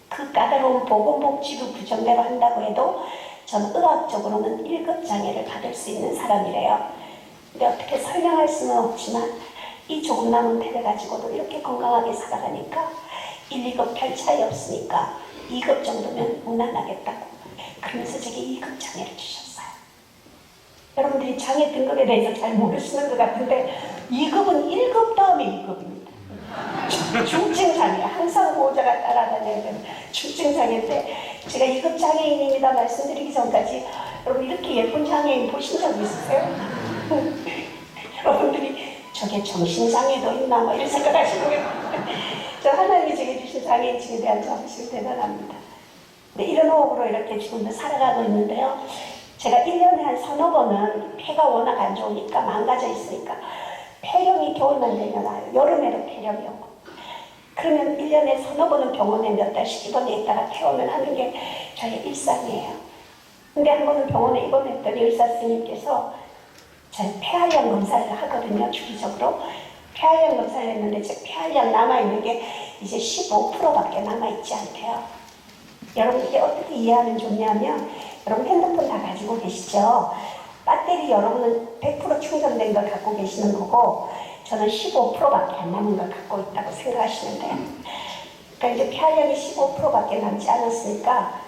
그 까다로운 보건복지부 규정대로 한다고 해도 전 의학적으로는 1급 장애를 받을 수 있는 사람이래요. 근데 어떻게 설명할 수는 없지만 이 조금 남은 폐를 가지고도 이렇게 건강하게 살아가니까 1, 2급 별 차이 없으니까 2급 정도면 무난하겠다고 그러면서 제게 2급 장애를 주셨어요. 여러분들이 장애 등급에 대해서 잘 모르시는 것 같은데 2급은 1급 다음에 2급입니다. 중증장애, 항상 보호자가 따라다녀야 되는 중증장애인데 제가 2급 장애인입니다 말씀드리기 전까지 여러분 이렇게 예쁜 장애인 보신 적 있으세요? 여러분들이 저게 정신장애도 있나 뭐 이런 생각하시는 거예요. 저 하나님이 제게 주신 장애인층에 대한 자부심 대단합니다. 근데 이런 호흡으로 이렇게 지금도 살아가고 있는데요. 제가 1년에 한 서너 번은 폐가 워낙 안 좋으니까 망가져 있으니까 폐렴이 겨울만 되면 와요. 여름에도 폐렴이 오고. 그러면 1년에 서너 번은 병원에 몇 달씩 입원해 있다가 퇴원을 하는 게 저의 일상이에요. 근데 한 번은 병원에 입원했더니 의사 선생님께서 저희 폐활량 검사를 하거든요. 주기적으로. 폐활량 검사를 했는데 제 폐활량 남아있는 게 이제 15%밖에 남아있지 않대요. 여러분 이게 어떻게 이해하면 좋냐면 여러분 핸드폰 다 가지고 계시죠? 배터리 여러분은 100% 충전된 걸 갖고 계시는 거고 저는 15%밖에 안 남은 걸 갖고 있다고 생각하시면 돼요. 그러니까 이제 폐활량이 15%밖에 남지 않았으니까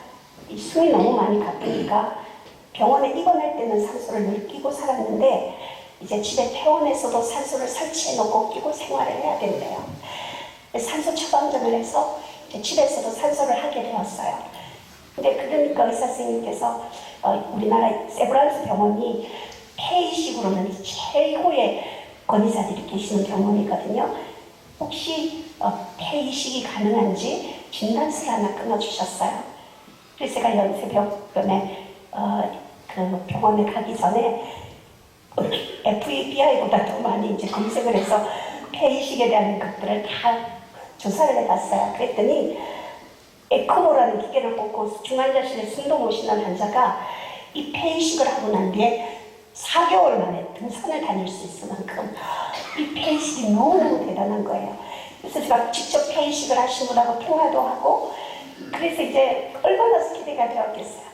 이 숨이 너무 많이 가쁘니까 병원에 입원할 때는 산소를 늘 끼고 살았는데 이제 집에 퇴원해서도 산소를 설치해 놓고 끼고 생활을 해야 된대요. 산소 처방전을 해서 집에서도 산소를 하게 되었어요. 근데 그러니까 의사 선생님께서 우리나라 세브란스 병원이 폐이식으로는 최고의 권위자들이 계시는 병원이거든요. 혹시 폐이식이 가능한지 진단서를 하나 끊어주셨어요. 그래서 제가 연세병원에 그 병원에 가기 전에 FEBI보다 더 많이 이제 검색을 해서 폐이식에 대한 것들을 다 조사를 해봤어요. 그랬더니 에코모라는 기계를 꽂고 중환자실에 숨도 못 쉬는 환자가 이 폐이식을 하고 난 뒤에 4개월 만에 등산을 다닐 수 있을 만큼 이 폐이식이 너무너무 대단한 거예요. 그래서 제가 직접 폐이식을 하신 분하고 통화도 하고 그래서 이제 얼마나 기대가 되었겠어요.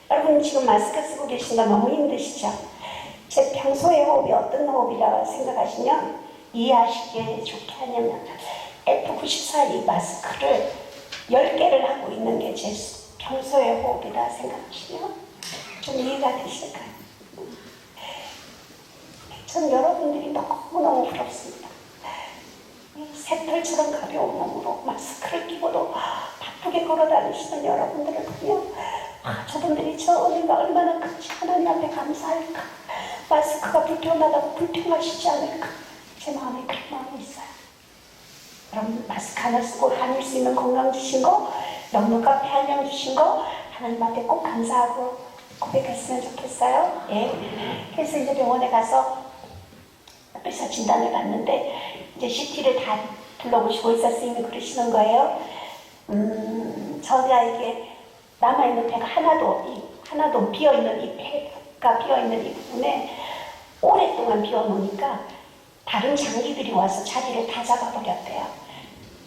여러분 지금 마스크 쓰고 계신 거 너무 힘드시죠? 제 평소의 호흡이 어떤 호흡이라고 생각하시면 이해하시기에 좋게 하냐면 F94 이 마스크를 10개를 하고 있는 게 제 평소의 호흡이라 생각하시면 좀 이해가 되실까요? 전 여러분들이 너무너무 부럽습니다. 새털처럼 가벼운 몸으로 마스크를 끼고도 바쁘게 걸어다니시는 여러분들을 보면 저분들이 저 은혜가 얼마나 큰지 하나님 앞에 감사할까. 마스크가 불편하다고 불평하시지 않을까. 제 마음에 그런 마음이 있어요. 여러분 마스크 하나 쓰고 다닐 수 있는 건강 주신 거, 넉넉한 폐활량 주신 거 하나님 앞에 꼭 감사하고 고백했으면 좋겠어요. 예. 그래서 이제 병원에 가서 의사 진단을 받는데 이제 CT를 다 둘러보시고 의사 선생님이 그러시는 거예요. 저가 이게 남아있는 폐가 하나도 비어있는 이 폐가 비어있는 이 부분에 오랫동안 비워놓으니까 다른 장기들이 와서 자리를 다 잡아버렸대요.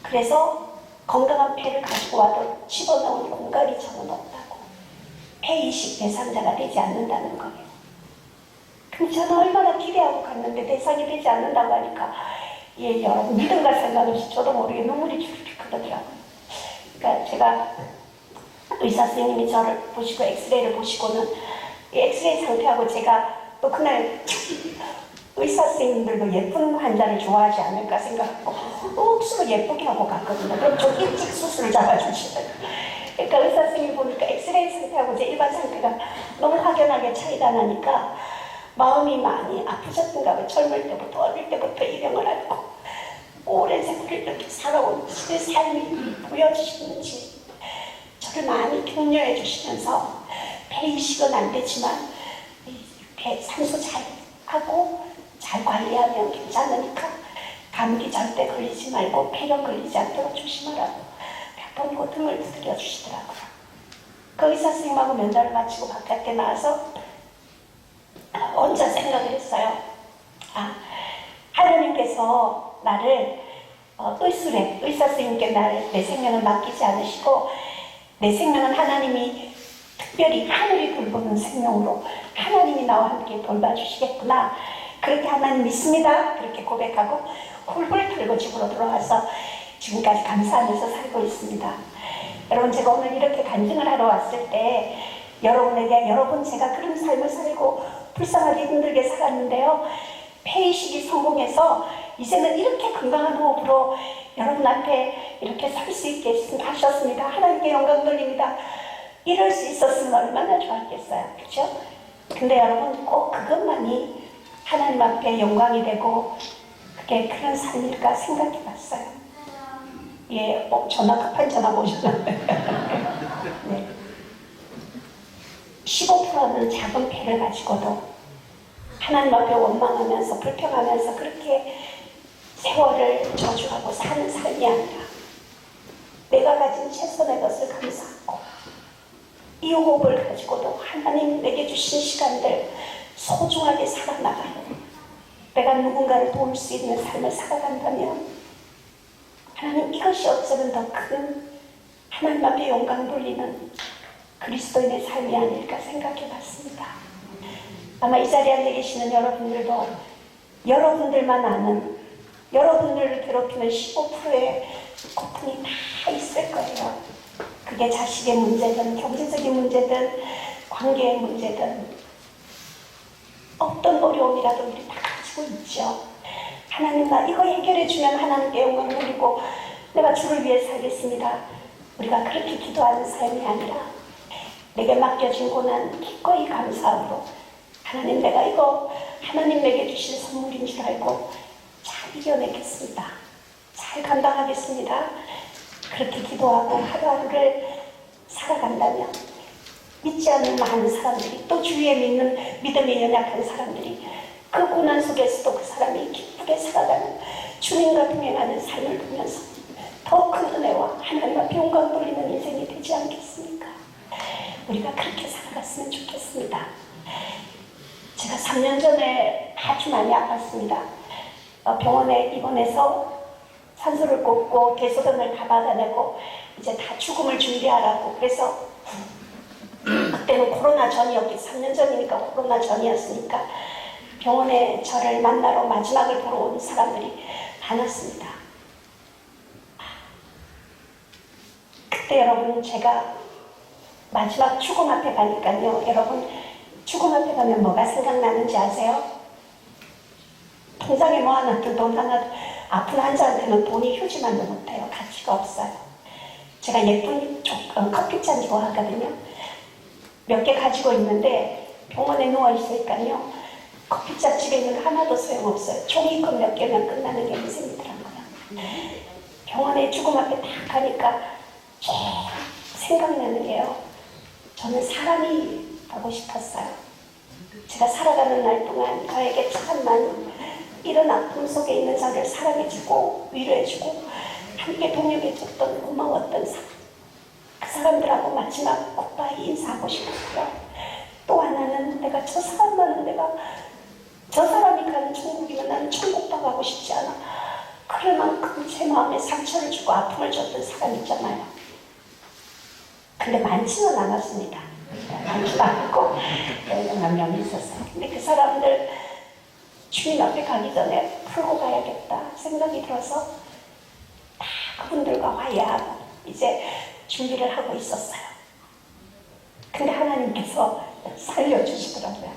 그래서 건강한 폐를 가지고 와도 집어넣을 공간이 저는 없다고. 폐이식 대상자가 되지 않는다는 거예요. 그럼 저는 얼마나 기대하고 갔는데 대상이 되지 않는다고 하니까 예, 여러분 믿음과 상관없이 저도 모르게 눈물이 줄줄 흐르더라고요. 그러니까 제가 의사 선생님이 저를 보시고 엑스레이를 보시고는 이 엑스레이 상태하고 제가 또 그날 의사 선생님들도 예쁜 환자를 좋아하지 않을까 생각하고 억수로 예쁘게 하고 갔거든요. 그럼 좀 일찍 수술을 잡아주시더라고요. 그러니까 의사 선생님 보니까 엑스레이 상태하고 제 일반 상태가 너무 확연하게 차이가 나니까 마음이 많이 아프셨던가 봐요. 젊을 때부터 어릴 때부터 이 병을 앓고 오랜 세월을 이렇게 살아온 제 삶이 보여주시는지 저를 많이 격려해 주시면서 폐이식은 안 되지만 폐 산소 잘 하고 잘 관리하면 괜찮으니까 감기 절대 걸리지 말고 폐렴 걸리지 않도록 조심하라고 몇 번 고통을 두드려 주시더라고요. 그 의사 선생님하고 면담을 마치고 바깥에 나와서 혼자 생각을 했어요. 하나님께서 나를 의사 선생님께 내 생명을 맡기지 않으시고 내 생명은 하나님이 특별히 하늘이 돌보는 생명으로 하나님이 나와 함께 돌봐주시겠구나. 그렇게 하나님 믿습니다. 그렇게 고백하고 훌훌 털고 집으로 돌아와서 지금까지 감사하면서 살고 있습니다. 여러분 제가 오늘 이렇게 간증을 하러 왔을 때 여러분에게 여러분 제가 그런 삶을 살고 불쌍하게 힘들게 살았는데요. 폐이식이 성공해서 이제는 이렇게 건강한 호흡으로 여러분 앞에 이렇게 설 수 있게 하셨습니다. 하나님께 영광 돌립니다. 이럴 수 있었으면 얼마나 좋았겠어요. 그렇죠? 근데 여러분 꼭 그것만이 하나님 앞에 영광이 되고 그게 그런 삶일까 생각해 봤어요. 예, 전화 급한 전화 오셨는데. 네. 15%는 작은 배를 가지고도 하나님 앞에 원망하면서 불평하면서 그렇게 세월을 저주하고 사는 삶이 아니라 내가 가진 최선의 것을 감사하고 이 호흡을 가지고도 하나님 내게 주신 시간들 소중하게 살아나가고 내가 누군가를 도울 수 있는 삶을 살아간다면 하나님 이것이 어쩌면 더 큰 하나님 앞에 영광 돌리는 그리스도인의 삶이 아닐까 생각해 봤습니다. 아마 이 자리에 앉아 계시는 여러분들도 여러분들만 아는 여러분들을 괴롭히는 15%의 고통이 다 있을 거예요. 그게 자식의 문제든 경제적인 문제든 관계의 문제든 어떤 어려움이라도 우리 다 가지고 있죠. 하나님 나 이거 해결해 주면 하나님께 영광을 돌리고 내가 주를 위해 살겠습니다. 우리가 그렇게 기도하는 삶이 아니라 내게 맡겨진 고난 기꺼이 감사함으로 하나님 내가 이거 하나님 내게 주신 선물인 줄 알고 잘 이겨내겠습니다. 잘 감당하겠습니다. 그렇게 기도하고 하루하루를 살아간다면 믿지 않는 많은 사람들이 또 주위에 믿는 믿음이 연약한 사람들이 그 고난 속에서도 그 사람이 기쁘게 살아가는 주님과 동행하는 삶을 보면서 더 큰 은혜와 하나님 앞에 영광 돌리는 인생이 되지 않겠습니까? 우리가 그렇게 살아갔으면 좋겠습니다. 제가 3년 전에 아주 많이 아팠습니다. 병원에 입원해서 산소를 꽂고 대소변을 다 받아내고 이제 다 죽음을 준비하라고 그래서 그때는 코로나 전이었기 3년 전이니까 코로나 전이었으니까 병원에 저를 만나러 마지막을 보러 온 사람들이 많았습니다. 그때 여러분 제가 마지막 죽음 앞에 가니까요. 여러분 죽음 앞에 가면 뭐가 생각나는지 아세요? 통장에 모아놨던 돈 하나 아픈 환자한테는 돈이 휴지만도 못해요. 가치가 없어요. 제가 예쁜 커피잔 좋아하거든요. 몇 개 가지고 있는데 병원에 누워있으니까요. 커피잔 집에 있는 거 하나도 소용없어요. 종이컵 몇 개면 끝나는 게 인생이더라고요. 병원에 죽음 앞에 딱 가니까 생각나는 게요. 저는 사람이 하고 싶었어요. 제가 살아가는 날 동안 저에게 참 많은 이런 아픔 속에 있는 저를 사랑해주고 위로해주고 함께 동역해줬던 고마웠던 사람, 그 사람들하고 마지막 굿바이 인사하고 싶었고요. 또 하나는 내가 저 사람만은 내가 저 사람이 가는 천국이면 나는 천국도 가고 싶지 않아. 그럴 만큼 제 마음에 상처를 주고 아픔을 줬던 사람 있잖아요. 근데 많지는 않았습니다. 많지도 않고 몇 명이 있었어요. 근데 그 사람들 주님 앞에 가기 전에 풀고 가야겠다 생각이 들어서 다 그분들과 화해하고 이제 준비를 하고 있었어요. 근데 하나님께서 살려주시더라고요.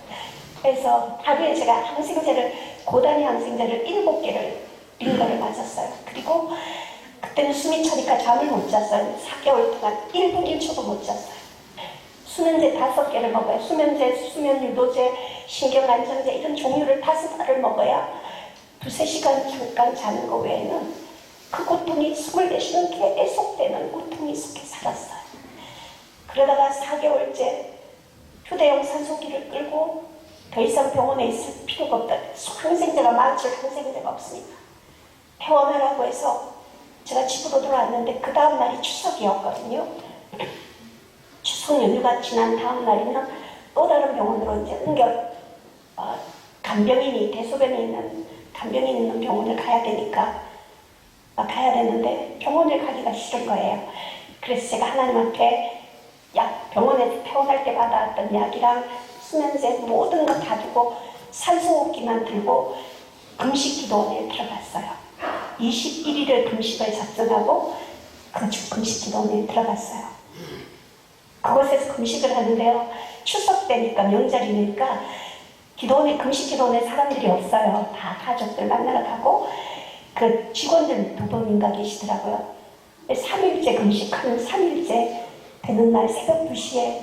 그래서 하루에 제가 항생제를 고단위 항생제를 7개를 링거를 맞았어요. 그리고 그때는 숨이 차니까 잠을 못 잤어요. 4개월 동안 1분 1초도 못 잤어요. 수면제 5개를 먹어요. 수면제, 수면유도제, 신경안정제 이런 종류를 5알을 먹어야 2~3시간 잠깐 자는 거 외에는 그 고통이 숨을 내쉬는 계속되는 고통이 속에 살았어요. 그러다가 4개월째 휴대용 산소기를 끌고 더 이상 병원에 있을 필요가 없다. 항생제가 맞을 항생제가 없으니까 퇴원하라고 해서 제가 집으로 돌아왔는데 그 다음 날이 추석이었거든요. 추석 연휴가 지난 다음 날이면 또 다른 병원으로 이제 간병인이 대소변이 있는 간병인 있는 병원을 가야 되니까 가야 되는데 병원을 가기가 싫은 거예요. 그래서 제가 하나님 앞에 병원에서 퇴원할 때 받아왔던 약이랑 수면제 모든 거 다 두고 산소호흡기만 들고 금식 기도원에 들어갔어요. 21일을 금식을 작정하고 그 금식 기도원에 들어갔어요. 그곳에서 금식을 하는데요. 추석 때니까 명절이니까 기도원에 금식 기도원에 사람들이 없어요. 다 가족들 만나러 가고 그 직원들 2분인가 계시더라고요. 3일째 금식하는 3일째 되는 날 새벽 2시에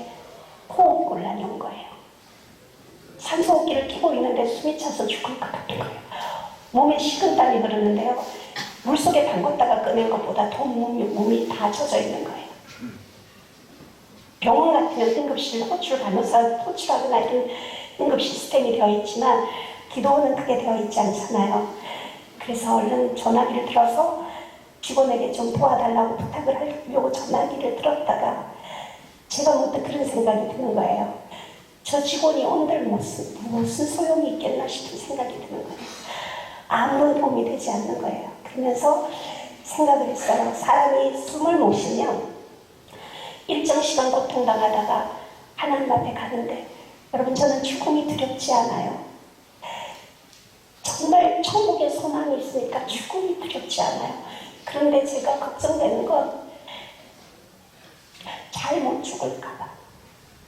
호흡곤란이 온 거예요. 산소호흡기를 끼고 있는데 숨이 차서 죽을 것 같은 거예요. 몸에 식은땀이 흐르는데요. 물속에 담궜다가 꺼낸 것보다 더 몸이 다 젖어 있는 거예요. 병원 같으면 응급실 호출 간호사 호출하거나 이런 응급 시스템이 되어 있지만 기도원은 그게 되어 있지 않잖아요. 그래서 얼른 전화기를 들어서 직원에게 좀 도와달라고 부탁을 하려고 전화기를 들었다가 제가 문득 그런 생각이 드는 거예요. 저 직원이 온들 무슨 소용이 있겠나 싶은 생각이 드는 거예요. 아무런 도움이 되지 않는 거예요. 그러면서 생각을 했어요. 사람이 숨을 못 쉬면 일정 시간 고통당하다가 하나님 앞에 가는데 여러분 저는 죽음이 두렵지 않아요. 정말 천국에 소망이 있으니까 죽음이 두렵지 않아요. 그런데 제가 걱정되는 건 잘못 죽을까봐.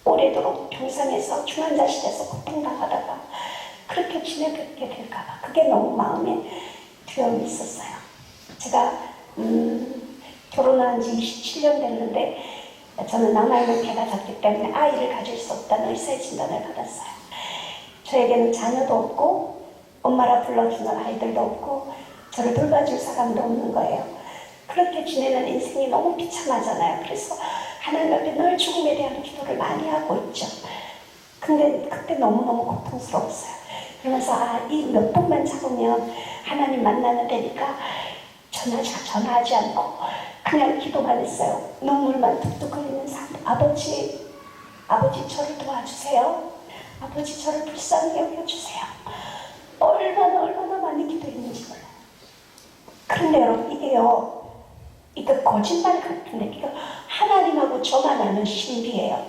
오래도록 병상에서 중환자실에서 고통당하다가 그렇게 지내게 될까봐. 그게 너무 마음에 두려움이 있었어요. 제가 결혼한 지 27년 됐는데 저는 남아있는 배가 작기 때문에 아이를 가질 수 없다는 의사의 진단을 받았어요. 저에게는 자녀도 없고 엄마라 불러주는 아이들도 없고 저를 돌봐줄 사람도 없는 거예요. 그렇게 지내는 인생이 너무 비참하잖아요. 그래서 하나님 앞에 늘 죽음에 대한 기도를 많이 하고 있죠. 근데 그때 너무너무 고통스러웠어요. 그러면서 이 몇 번만 참으면 하나님 만나는 데니까 전화하지 않고 그냥 기도만 했어요. 눈물만 뚝뚝 흘리는 삶. 아버지 저를 도와주세요. 아버지 저를 불쌍히 여겨주세요. 얼마나 많이 기도했는지 몰라요. 그런데 여러분 이게 거짓말 같은데 이거 하나님하고 저만 아는 신비예요.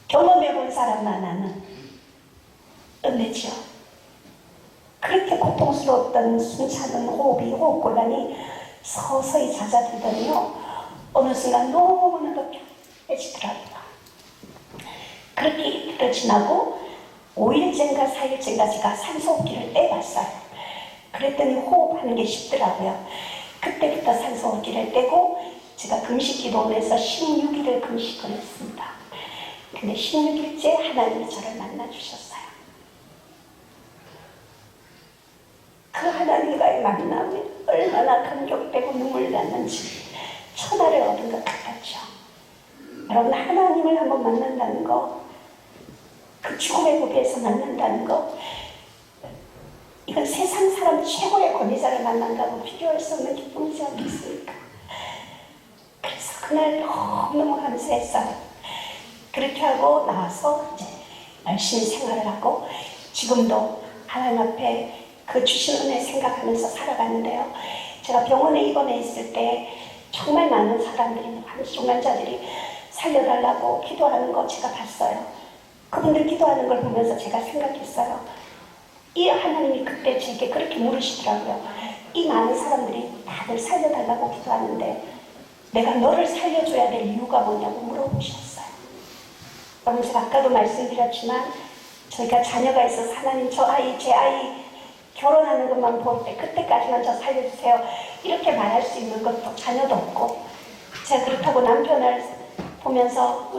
경험해본 사람만 아는 은혜죠. 그렇게 고통스러웠던 숨차는 호흡곤란이 서서히 잦아들더니요. 어느 순간 너무나도 편해지더라고요. 그렇게 이틀을 지나고 5일째인가 4일째인가 제가 산소호흡기를 떼봤어요. 그랬더니 호흡하는 게 쉽더라고요. 그때부터 산소호흡기를 떼고 제가 금식기도원에서 16일을 금식을 했습니다. 근데 16일째 하나님이 저를 만나주셨어요. 그 하나님과의 만남이 얼마나 감격되고 눈물 났는지 천하를 얻은 것 같았죠. 여러분 하나님을 한번 만난다는 거, 그 죽음의 고비에서 만난다는 거, 이건 세상 사람 최고의 권위자를 만난다고 비교할 수 없는 기쁨이지 않겠습니까? 그래서 그날 너무너무 감사했어요. 그렇게 하고 나와서 이제 열심히 생활을 하고 지금도 하나님 앞에 그 주신 은혜 생각하면서 살아가는데요. 제가 병원에 입원해 있을 때 정말 많은 사람들이, 중환자들이 살려달라고 기도하는 거 제가 봤어요. 그분들 기도하는 걸 보면서 제가 생각했어요. 이 하나님이 그때 제게 그렇게 물으시더라고요. 이 많은 사람들이 다들 살려달라고 기도하는데 내가 너를 살려줘야 될 이유가 뭐냐고 물어보셨어요. 여러분 제가 아까도 말씀드렸지만 저희가 자녀가 있어서 하나님 제 아이 결혼하는 것만 볼 때 그때까지만 저 살려주세요. 이렇게 말할 수 있는 것도 자녀도 없고 제가 그렇다고 남편을 보면서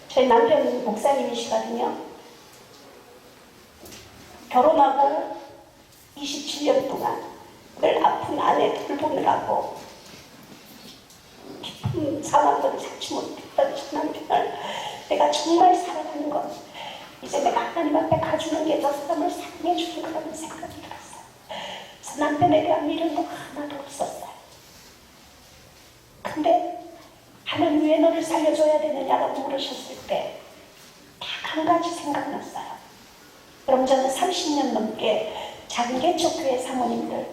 저희 남편 목사님이시거든요. 결혼하고 27년 동안 늘 아픈 아내 돌보느라고 깊은 상황을 찾지 못했던 저 남편을 내가 정말 사랑하는 것, 이제 내가 하나님 앞에 가주는 게 저 사람을 사랑해 주는 거라는 생각이 들었어요. 저 남편에 대한 미련도 하나도 없었어요. 근데 하나님 왜 너를 살려줘야 되느냐라고 물으셨을 때 딱 한 가지 생각났어요. 여러분 저는 30년 넘게 작은 개척교회 사모님들,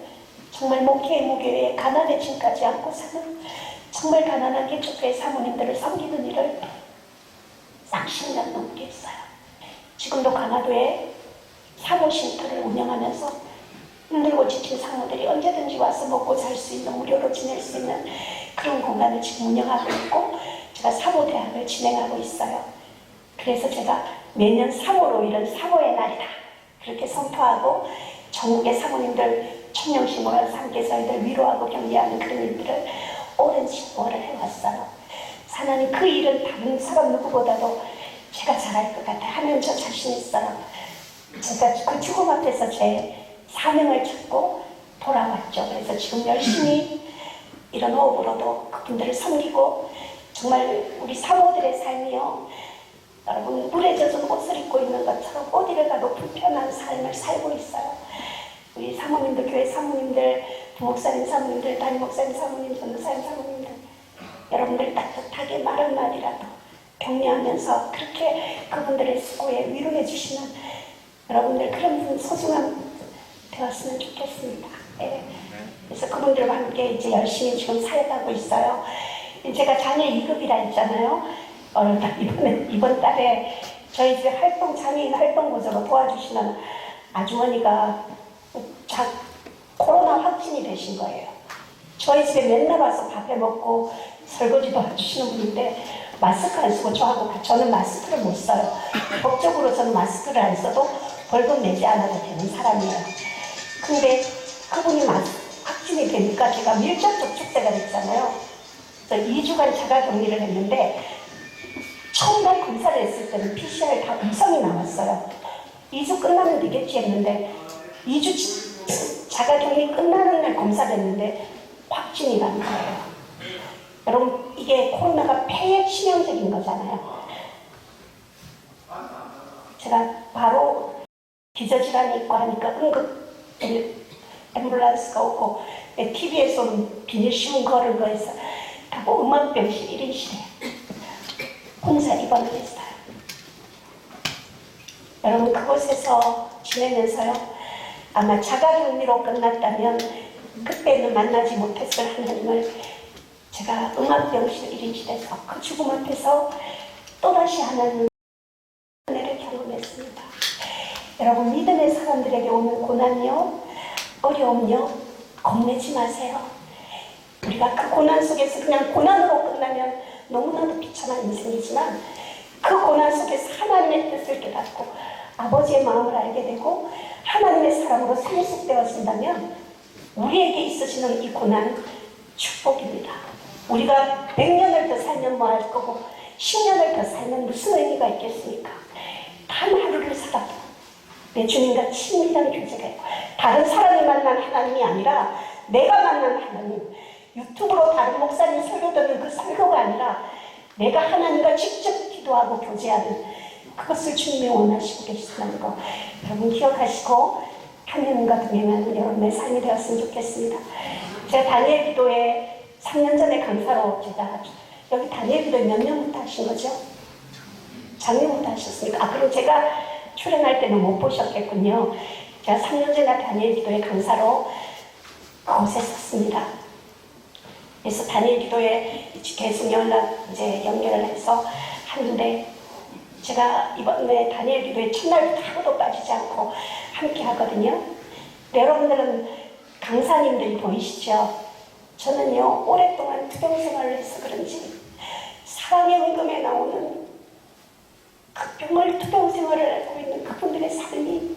정말 목회에 가난의 짐까지 안고 사는 정말 가난한 개척교회 사모님들을 섬기는 일을 30년 넘게 했어요. 지금도 강화도에 사모쉼터를 운영하면서 힘들고 지친 사모들이 언제든지 와서 먹고 살 수 있는, 무료로 지낼 수 있는 그런 공간을 지금 운영하고 있고 제가 사모대학을 진행하고 있어요. 그래서 제가 매년 3월로 이런 사모의 날이다 그렇게 선포하고 전국의 사모님들 청년시 모여서 함께 저희들 위로하고 격려하는 그런 일들을 오랜 세월을 해왔어요. 하나님 그 일은 다른 사람 누구보다도 제가 잘할 것 같아 하면 저 자신 있어요. 제가 그 죽음 앞에서 제 사명을 찾고 돌아왔죠. 그래서 지금 열심히 이런 호흡으로도 그분들을 섬기고 정말 우리 사모들의 삶이요. 여러분 물에 젖은 옷을 입고 있는 것처럼 어디를 가도 불편한 삶을 살고 있어요. 우리 사모님들, 교회 사모님들, 부목사님 사모님들, 담임 목사님 사모님, 전도사님 사모님들 여러분들 따뜻하게 말 한마디라도 격려하면서 그렇게 그분들의 수고에 위로해 주시는 여러분들 그런 소중한 되었으면 좋겠습니다. 네. 그래서 그분들과 함께 이제 열심히 지금 사역하고 있어요. 제가 자녀 2급이라 했잖아요. 이번 달에 저희 집 장애인 활동 보조로 도와주시는 아주머니가 코로나 확진이 되신 거예요. 저희 집에 맨날 와서 밥해 먹고 설거지도 해주시는 분인데 마스크 안 쓰고 저는 마스크를 못 써요. 법적으로 저는 마스크를 안 써도 벌금 내지 않아도 되는 사람이에요. 근데 그분이 확진이 되니까 제가 밀접 접촉자가 됐잖아요. 그래서 2주간 자가격리를 했는데 처음날 검사를 했을 때는 PCR 다 음성이 나왔어요. 2주 끝나면 되겠지 했는데 2주 자가격리 끝나는 날 검사를 했는데 확진이라는 거예요. 여러분 이게 코로나가 폐에 치명적인 거잖아요. 제가 바로 기저질환이 있고 하니까 응급 앰뷸런스가 오고 TV에서는 비닐 씌운 거를 거해서 가고 음압병실 1인실에 혼자 입원을 했어요. 여러분 그곳에서 지내면서요 아마 자가격리로 끝났다면 그때는 만나지 못했을 하나님을 제가 음압병실 1인실에서 그 죽음 앞에서 또다시 하나님 은혜를 경험했습니다. 여러분 믿음의 사람들에게 오는 고난이요 어려움요 겁내지 마세요. 우리가 그 고난 속에서 그냥 고난으로 끝나면 너무나도 비참한 인생이지만 그 고난 속에서 하나님의 뜻을 깨닫고 아버지의 마음을 알게 되고 하나님의 사람으로 성숙되어진다면 우리에게 있으시는 이 고난 축복입니다. 우리가 100년을 더 살면 뭐 할 거고 10년을 더 살면 무슨 의미가 있겠습니까? 단 하루를 살아도 내 주님과 친밀한 교제가 있고 다른 사람이 만난 하나님이 아니라 내가 만난 하나님, 유튜브로 다른 목사님 설교 듣는 그 설교가 아니라 내가 하나님과 직접 기도하고 교제하는 그것을 주님이 원하시고 계시다는 거 여러분 기억하시고 하나님과 동행하는 여러분의 삶이 되었으면 좋겠습니다. 제가 다니엘 기도에 3년 전에 강사로 제가 여기 다니엘 기도에 몇 년부터 하신 거죠? 작년부터 하셨습니까? 그럼 제가 출연할 때는 못 보셨겠군요. 제가 3년 전에 다니엘 기도의 강사로 그곳에 섰습니다. 그래서 다니엘 기도에 계속 연결을 해서 하는데 제가 이번에 다니엘 기도에 첫날부터 하루도 빠지지 않고 함께 하거든요. 여러분들은 강사님들이 보이시죠? 저는요 오랫동안 투병 생활을 해서 그런지 사랑의 헌금에 나오는 그 병을 투병 생활을 알고 있는 그분들의 삶이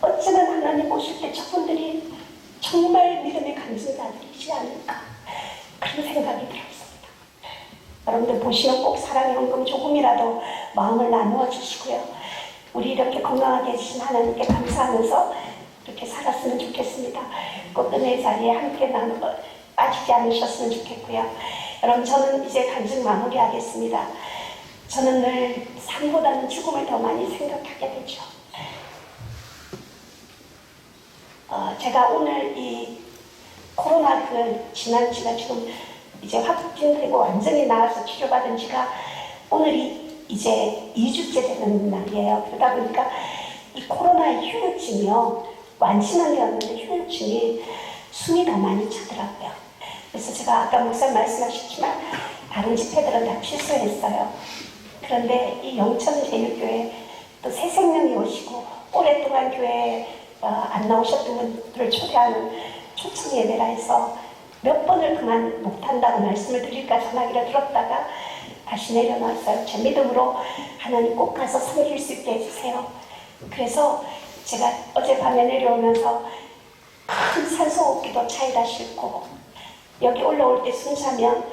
어쩌면 하나님 오실 때 저분들이 정말 믿음의 간증자들이지 않을까 그런 생각이 들었습니다. 여러분들 보시면 꼭 사랑의 헌금 조금이라도 마음을 나누어 주시고요. 우리 이렇게 건강하게 해주신 하나님께 감사하면서 이렇게 살았으면 좋겠습니다. 꼭 은혜 자리에 함께 나누고 빠지지 않으셨으면 좋겠고요. 여러분 저는 이제 간증 마무리하겠습니다. 저는 늘 삶보다는 죽음을 더 많이 생각하게 되죠. 제가 오늘 이 코로나 지난 지가 지금 이제 확진되고 완전히 나아서 치료받은 지가 오늘이 이제 2주째 되는 날이에요. 그러다 보니까 이 코로나의 후유증이요. 완치는 되었는데 후유증이 숨이 더 많이 차더라고요. 그래서 제가 아까 목사님 말씀하셨지만 다른 집회들은 다 취소했어요. 그런데 이 영천제일교회 또 새 생명이 오시고 오랫동안 교회에 안 나오셨던 분들을 초대하는 초청 예배라 해서 몇 번을 그만 못한다고 말씀을 드릴까 전화기를 들었다가 다시 내려놨어요. 제 믿음으로 하나님 꼭 가서 섬길 수 있게 해주세요. 그래서 제가 어젯밤에 내려오면서 큰 산소호흡기도 차에다 싣고 여기 올라올 때 순차면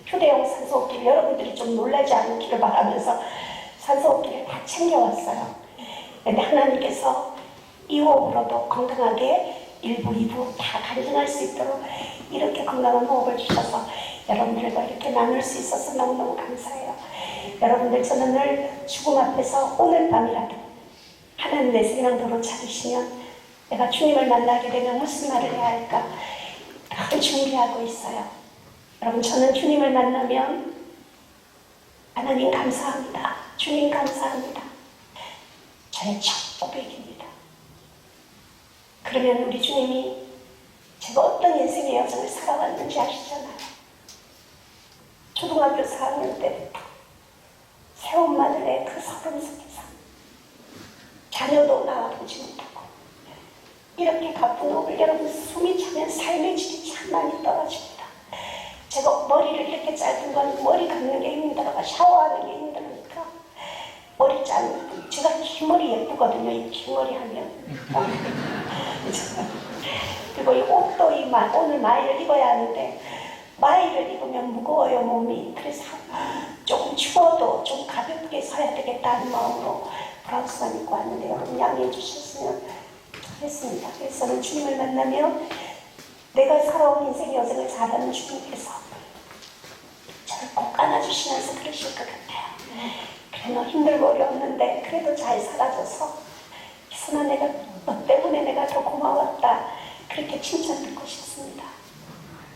휴대용 산소호흡기를 여러분들이 좀 놀라지 않기를 바라면서 산소호흡기를 다 챙겨왔어요. 근데 하나님께서 이 호흡으로도 건강하게 1부, 2부 다 간증할 수 있도록 이렇게 건강한 호흡을 주셔서 여러분들과 이렇게 나눌 수 있어서 너무너무 감사해요. 여러분들, 저는 늘 죽음 앞에서 오늘 밤이라도 하나님 내 생명도로 찾으시면 내가 주님을 만나게 되면 무슨 말을 해야 할까 늘 준비하고 있어요. 여러분, 저는 주님을 만나면 하나님 감사합니다. 주님 감사합니다. 저의 첫 고백입니다. 그러면 우리 주님이 제가 어떤 인생의 여정을 살아왔는지 아시잖아요. 초등학교 4학년 때부터 새엄마들의 그 서름 속에서 자녀도 낳아보지 못하고 이렇게 바쁜 호흡을, 여러분 숨이 차면 삶의 질이 참 많이 떨어집니다. 제가 머리를 이렇게 짧은 건 머리 감는 게 힘들어가 샤워하는 게 힘들으니까 머리 짧은, 제가 긴 머리 예쁘거든요. 이 긴 머리 하면. 그리고 이 옷도 오늘 마이를 입어야 하는데 마이를 입으면 무거워요, 몸이. 그래서 조금 추워도 좀 가볍게 서야 되겠다는 마음으로 브라우스만 입고 왔는데 여러분 양해해 주셨으면 좋겠습니다. 그래서 저는 주님을 만나면 내가 살아온 인생 여정을 잘하는 주님께서 저를 꼭 안아주시면서 그러실 것 같아요. 그래, 너 힘들고 어려웠는데 그래도 잘 살아줘서 기선아, 내가 너 때문에 내가 더 고마웠다. 그렇게 칭찬 듣고 싶습니다.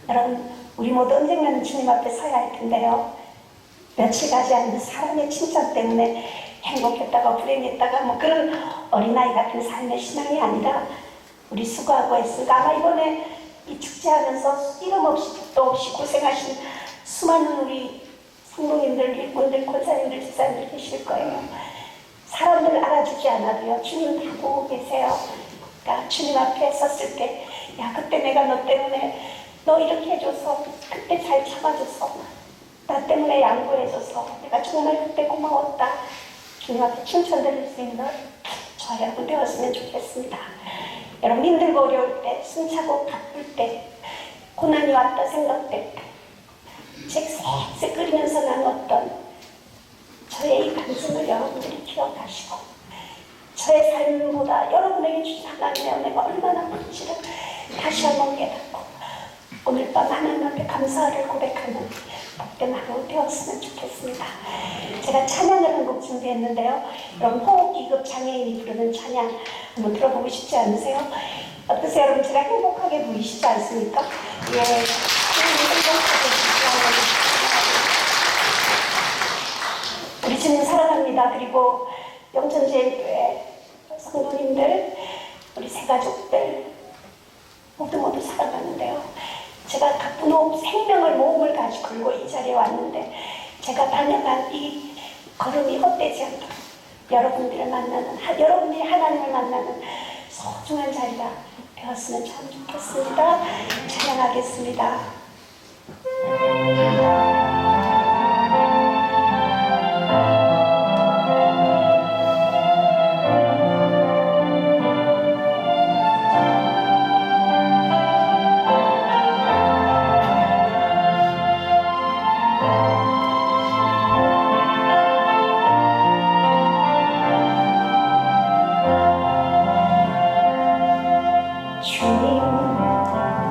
여러분, 우리 모두 언젠가는 주님 앞에 서야 할 텐데요. 며칠 가지 않는 사람의 칭찬 때문에 행복했다가 불행했다가 뭐 그런 어린아이 같은 삶의 신앙이 아니라 우리 수고하고 했으니까 아마 이번에 이 축제하면서 이름 없이 뜻도 없이 고생하신 수많은 우리 성도님들, 일꾼들, 권사님들, 집사님들 계실 거예요. 사람들 알아주지 않아도요, 주님 다 보고 계세요. 그러니까 주님 앞에 섰을 때, 야, 그때 내가 너 때문에 너 이렇게 해줘서, 그때 잘 참아줘서, 나 때문에 양보해줘서 내가 정말 그때 고마웠다. 주님 앞에 칭찬드릴 수 있는 저와 여러분 되었으면 좋겠습니다. 여러분, 힘들고 어려울 때, 숨차고 바쁠 때, 고난이 왔다 생각될 때, 색 끓이면서 나눴던 저의 이 방송을 여러분들이 기억하시고 저의 삶보다 여러분에게 주신 하나님의 은혜가 얼마나 큰지를 다시 한번 깨닫고 오늘 밤 하나님 앞에 감사를 고백하는 복된 하루 되었으면 좋겠습니다. 제가 찬양을 한 곡 준비했는데요. 여러분, 호흡 기급 장애인이 부르는 찬양 한번 들어보고 싶지 않으세요? 어떠세요? 여러분, 제가 행복하게 보이시지 않습니까? 예. 우리 주님 사랑합니다. 그리고 영천제일교회 성도님들, 우리 새가족들 모두 사랑하는데요. 제가 바쁜 호흡 생명을 모험을 가지고 걸고 이 자리에 왔는데 제가 다녀간 이 걸음이 헛되지 않도록 여러분들을 만나는, 여러분들이 하나님을 만나는 소중한 자리가 되었으면 참 좋겠습니다. 찬양하겠습니다. 주님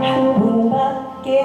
한 분밖에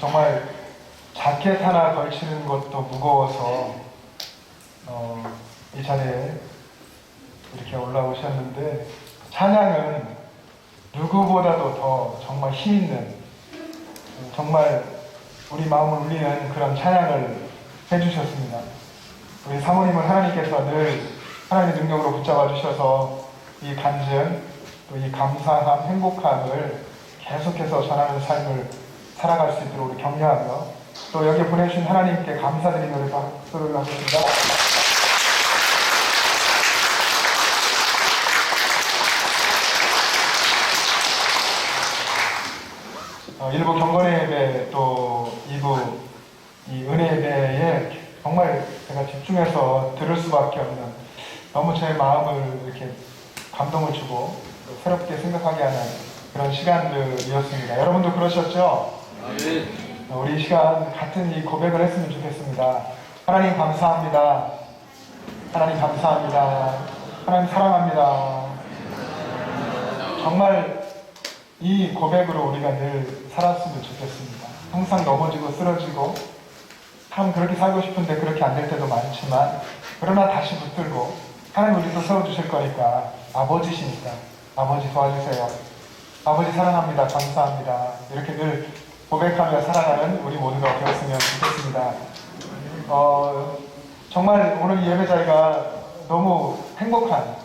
정말 자켓 하나 걸치는 것도 무거워서 이 자리에 이렇게 올라오셨는데, 찬양은 누구보다도 더 정말 힘있는, 정말 우리 마음을 울리는 그런 찬양을 해주셨습니다. 우리 사모님을 하나님께서 늘 하나님의 능력으로 붙잡아 주셔서 이 간증, 또 이 감사함, 행복함을 계속해서 전하는 삶을 살아갈 수 있도록 우리 격려하며, 또 여기 보내주신 하나님께 감사드리는 우리 박수를 하겠습니다. 일부 경건의 예배, 또 2부 이 은혜 예배에 정말 제가 집중해서 들을 수밖에 없는, 너무 제 마음을 이렇게 감동을 주고 새롭게 생각하게 하는 그런 시간들이었습니다. 여러분도 그러셨죠? 우리 이 시간 같은 이 고백을 했으면 좋겠습니다. 하나님 감사합니다. 하나님 감사합니다. 하나님 사랑합니다. 정말 이 고백으로 우리가 늘 살았으면 좋겠습니다. 항상 넘어지고 쓰러지고 참 그렇게 살고 싶은데 그렇게 안 될 때도 많지만, 그러나 다시 붙들고 하나님 우리 또 세워주실 거니까, 아버지시니까 아버지 도와주세요. 아버지 사랑합니다. 감사합니다. 이렇게 늘 고백하며 살아가는 우리 모두가 되었으면 좋겠습니다. 정말 오늘 이 예배 자리가 너무 행복한,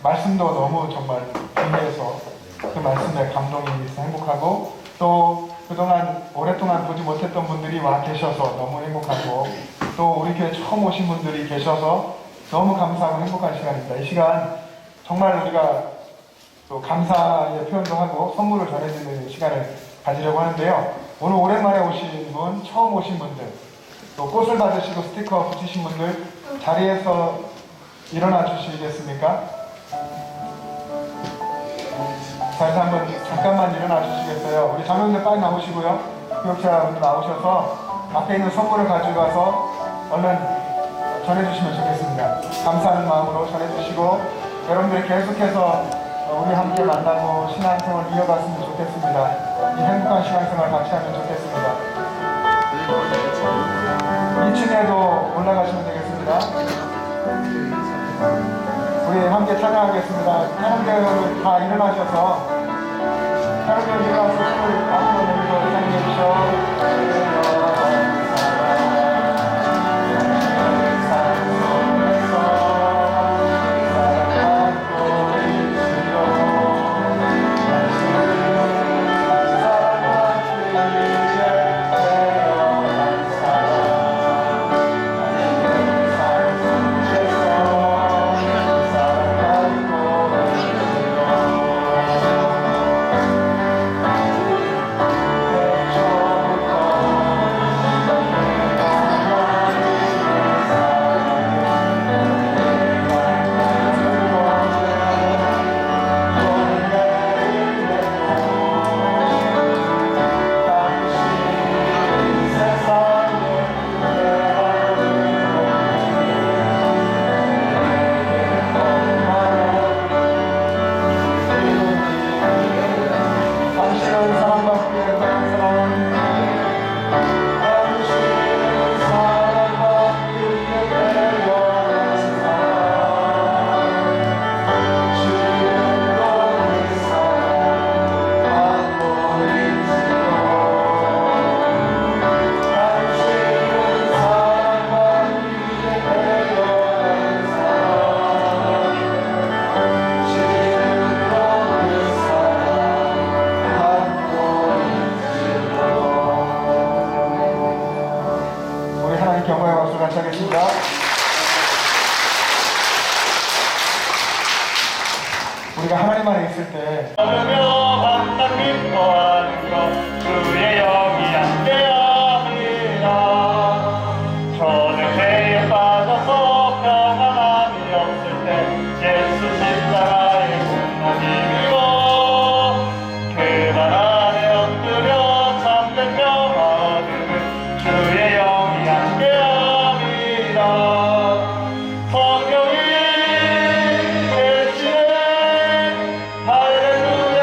말씀도 너무 정말 귀해서 그 말씀에 감동이 있어 행복하고, 또 그동안 오랫동안 보지 못했던 분들이 와 계셔서 너무 행복하고, 또 우리 교회 처음 오신 분들이 계셔서 너무 감사하고 행복한 시간입니다. 이 시간 정말 우리가 또 감사의 표현도 하고 선물을 전해드리는 시간을 가지려고 하는데요. 오늘 오랜만에 오신 분, 처음 오신 분들, 또 꽃을 받으시고 스티커 붙이신 분들 자리에서 일어나 주시겠습니까? 자리에서 한번 잠깐만 일어나 주시겠어요? 우리 장로님들 빨리 나오시고요. 교육자분들 나오셔서 앞에 있는 선물을 가져가서 얼른 전해주시면 좋겠습니다. 감사하는 마음으로 전해주시고, 여러분들이 계속해서 우리 함께 만나고 신앙생활 이어갔으면 좋겠습니다. 이 행복한 신앙생활 같이 하면 좋겠습니다. 2층에도 올라가시면 되겠습니다. 우리 함께 찬양하겠습니다. 찬양대회를 다 일어나셔서, 찬양대회 일어나서 손을 앞으로 내밀고 찬양해 주시오. 경고의 박수 같이 하겠습니다. 우리가 하나님 안에 있을 때 걸으며 항상 기뻐하는 것 주의 영이 함께합니다. 저는 죄에 빠져서 평안함이 없을 때 예수 십자가의 공로님이고 그만 안에 엎드려 참된 평화 얻으는 주의 영이 함께합니다. 성령이 계시네 할렐루야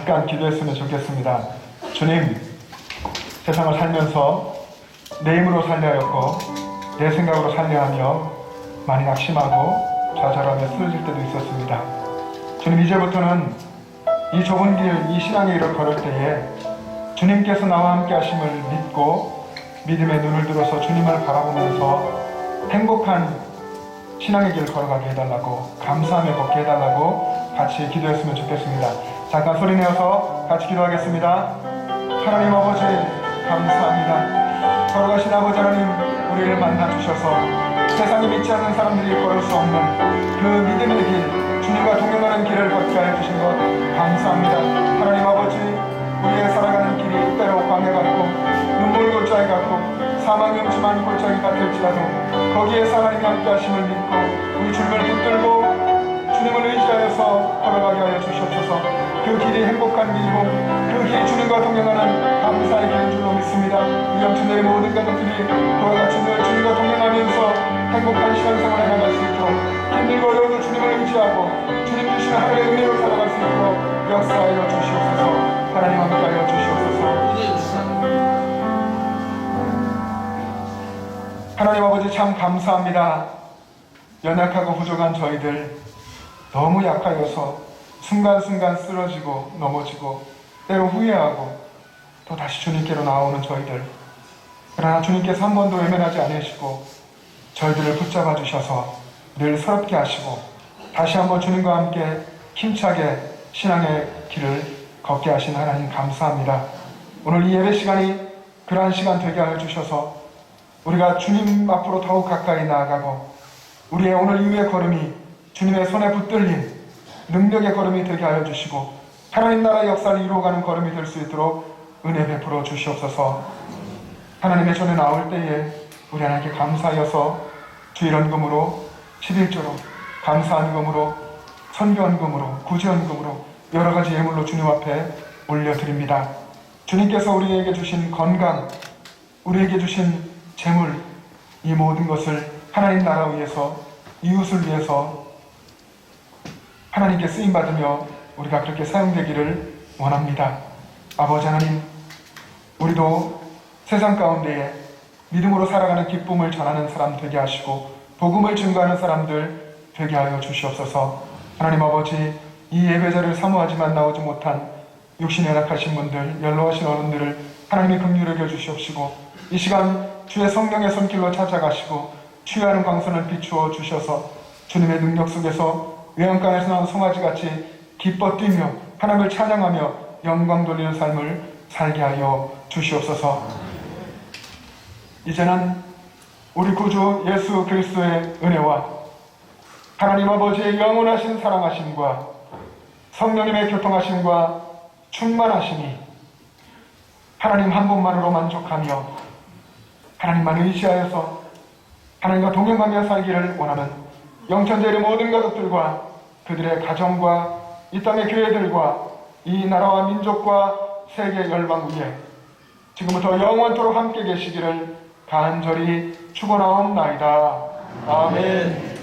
잠깐 기도했으면 좋겠습니다. 주님, 세상을 살면서 내 힘으로 살려 하였고 내 생각으로 살려 하며 많이 낙심하고 좌절하며 쓰러질 때도 있었습니다. 주님, 이제부터는 이 좁은 길, 이 신앙의 길을 걸을 때에 주님께서 나와 함께 하심을 믿고 믿음의 눈을 들어서 주님을 바라보면서 행복한 신앙의 길을 걸어가게 해달라고, 감사하며 걷게 해달라고 같이 기도했으면 좋겠습니다. 잠깐 소리내어서 같이 기도하겠습니다. 하나님 아버지 감사합니다. 걸어가신 아버지 하나님, 우리를 만나주셔서 세상에 믿지 않는 사람들이 걸을 수 없는 그 믿음의 길, 주님과 동행하는 길을 걷게 하여 주신 것 감사합니다. 하나님 아버지, 우리의 살아가는 길이 때로 광야 같고 눈물 골짜기 같고 사망의 음침한 골짜기 같을지라도 거기에서 하나님이 함께 하심을 믿고 우리 주님을 붙들고 주님을 의지하여서 걸어가게 하여 주시옵소서. 그 길이 행복한 길이고 그 길이 주님과 동행하는 감사의 길인 줄로 믿습니다. 우리 영천의 모든 가족들이 그와 같이 늘 주님과 동행하면서 행복한 신앙생활을 해나갈 수 있도록 힘들고 어려워도 주님을 의지하고 주님 주시는 하늘의 은혜로 살아갈 수 있도록 역사하여 주시옵소서. 하나님 함께하여 주시옵소서. 하나님 아버지 참 감사합니다. 연약하고 부족한 저희들 너무 약하여서 순간순간 쓰러지고 넘어지고 때로 후회하고 또 다시 주님께로 나오는 저희들, 그러나 주님께서 한 번도 외면하지 않으시고 저희들을 붙잡아 주셔서 늘 서럽게 하시고 다시 한번 주님과 함께 힘차게 신앙의 길을 걷게 하신 하나님 감사합니다. 오늘 이 예배 시간이 그러한 시간 되게 하여 주셔서 우리가 주님 앞으로 더욱 가까이 나아가고 우리의 오늘 이후의 걸음이 주님의 손에 붙들린 능력의 걸음이 되게 하여 주시고 하나님 나라의 역사를 이루어가는 걸음이 될 수 있도록 은혜 베풀어 주시옵소서. 하나님의 전에 나올 때에 우리 하나님께 감사하여서 주일헌금으로 11조로 감사헌금으로 선교헌금으로 구제헌금으로 여러 가지 예물로 주님 앞에 올려드립니다. 주님께서 우리에게 주신 건강, 우리에게 주신 재물, 이 모든 것을 하나님 나라 위해서, 이웃을 위해서 하나님께 쓰임받으며 우리가 그렇게 사용되기를 원합니다. 아버지 하나님, 우리도 세상 가운데에 믿음으로 살아가는 기쁨을 전하는 사람 되게 하시고 복음을 증거하는 사람들 되게 하여 주시옵소서. 하나님 아버지, 이 예배자를 사모하지만 나오지 못한 육신에 연약하신 분들, 연로하신 어른들을 하나님이 긍휼히 여겨 주시옵시고 이 시간 주의 성령의 손길로 찾아가시고 취하는 광선을 비추어 주셔서 주님의 능력 속에서 외양간에서 나온 송아지같이 기뻐 뛰며 하나님을 찬양하며 영광 돌리는 삶을 살게 하여 주시옵소서. 이제는 우리 구주 예수 그리스도의 은혜와 하나님 아버지의 영원하신 사랑하심과 성령님의 교통하심과 충만하심이 하나님 한 분만으로 만족하며 하나님만 의지하여서 하나님과 동행하며 살기를 원하는 영천제일의 모든 가족들과 그들의 가정과 이 땅의 교회들과 이 나라와 민족과 세계 열방 위에 지금부터 영원토록 함께 계시기를 간절히 축원하옵나이다. 아멘.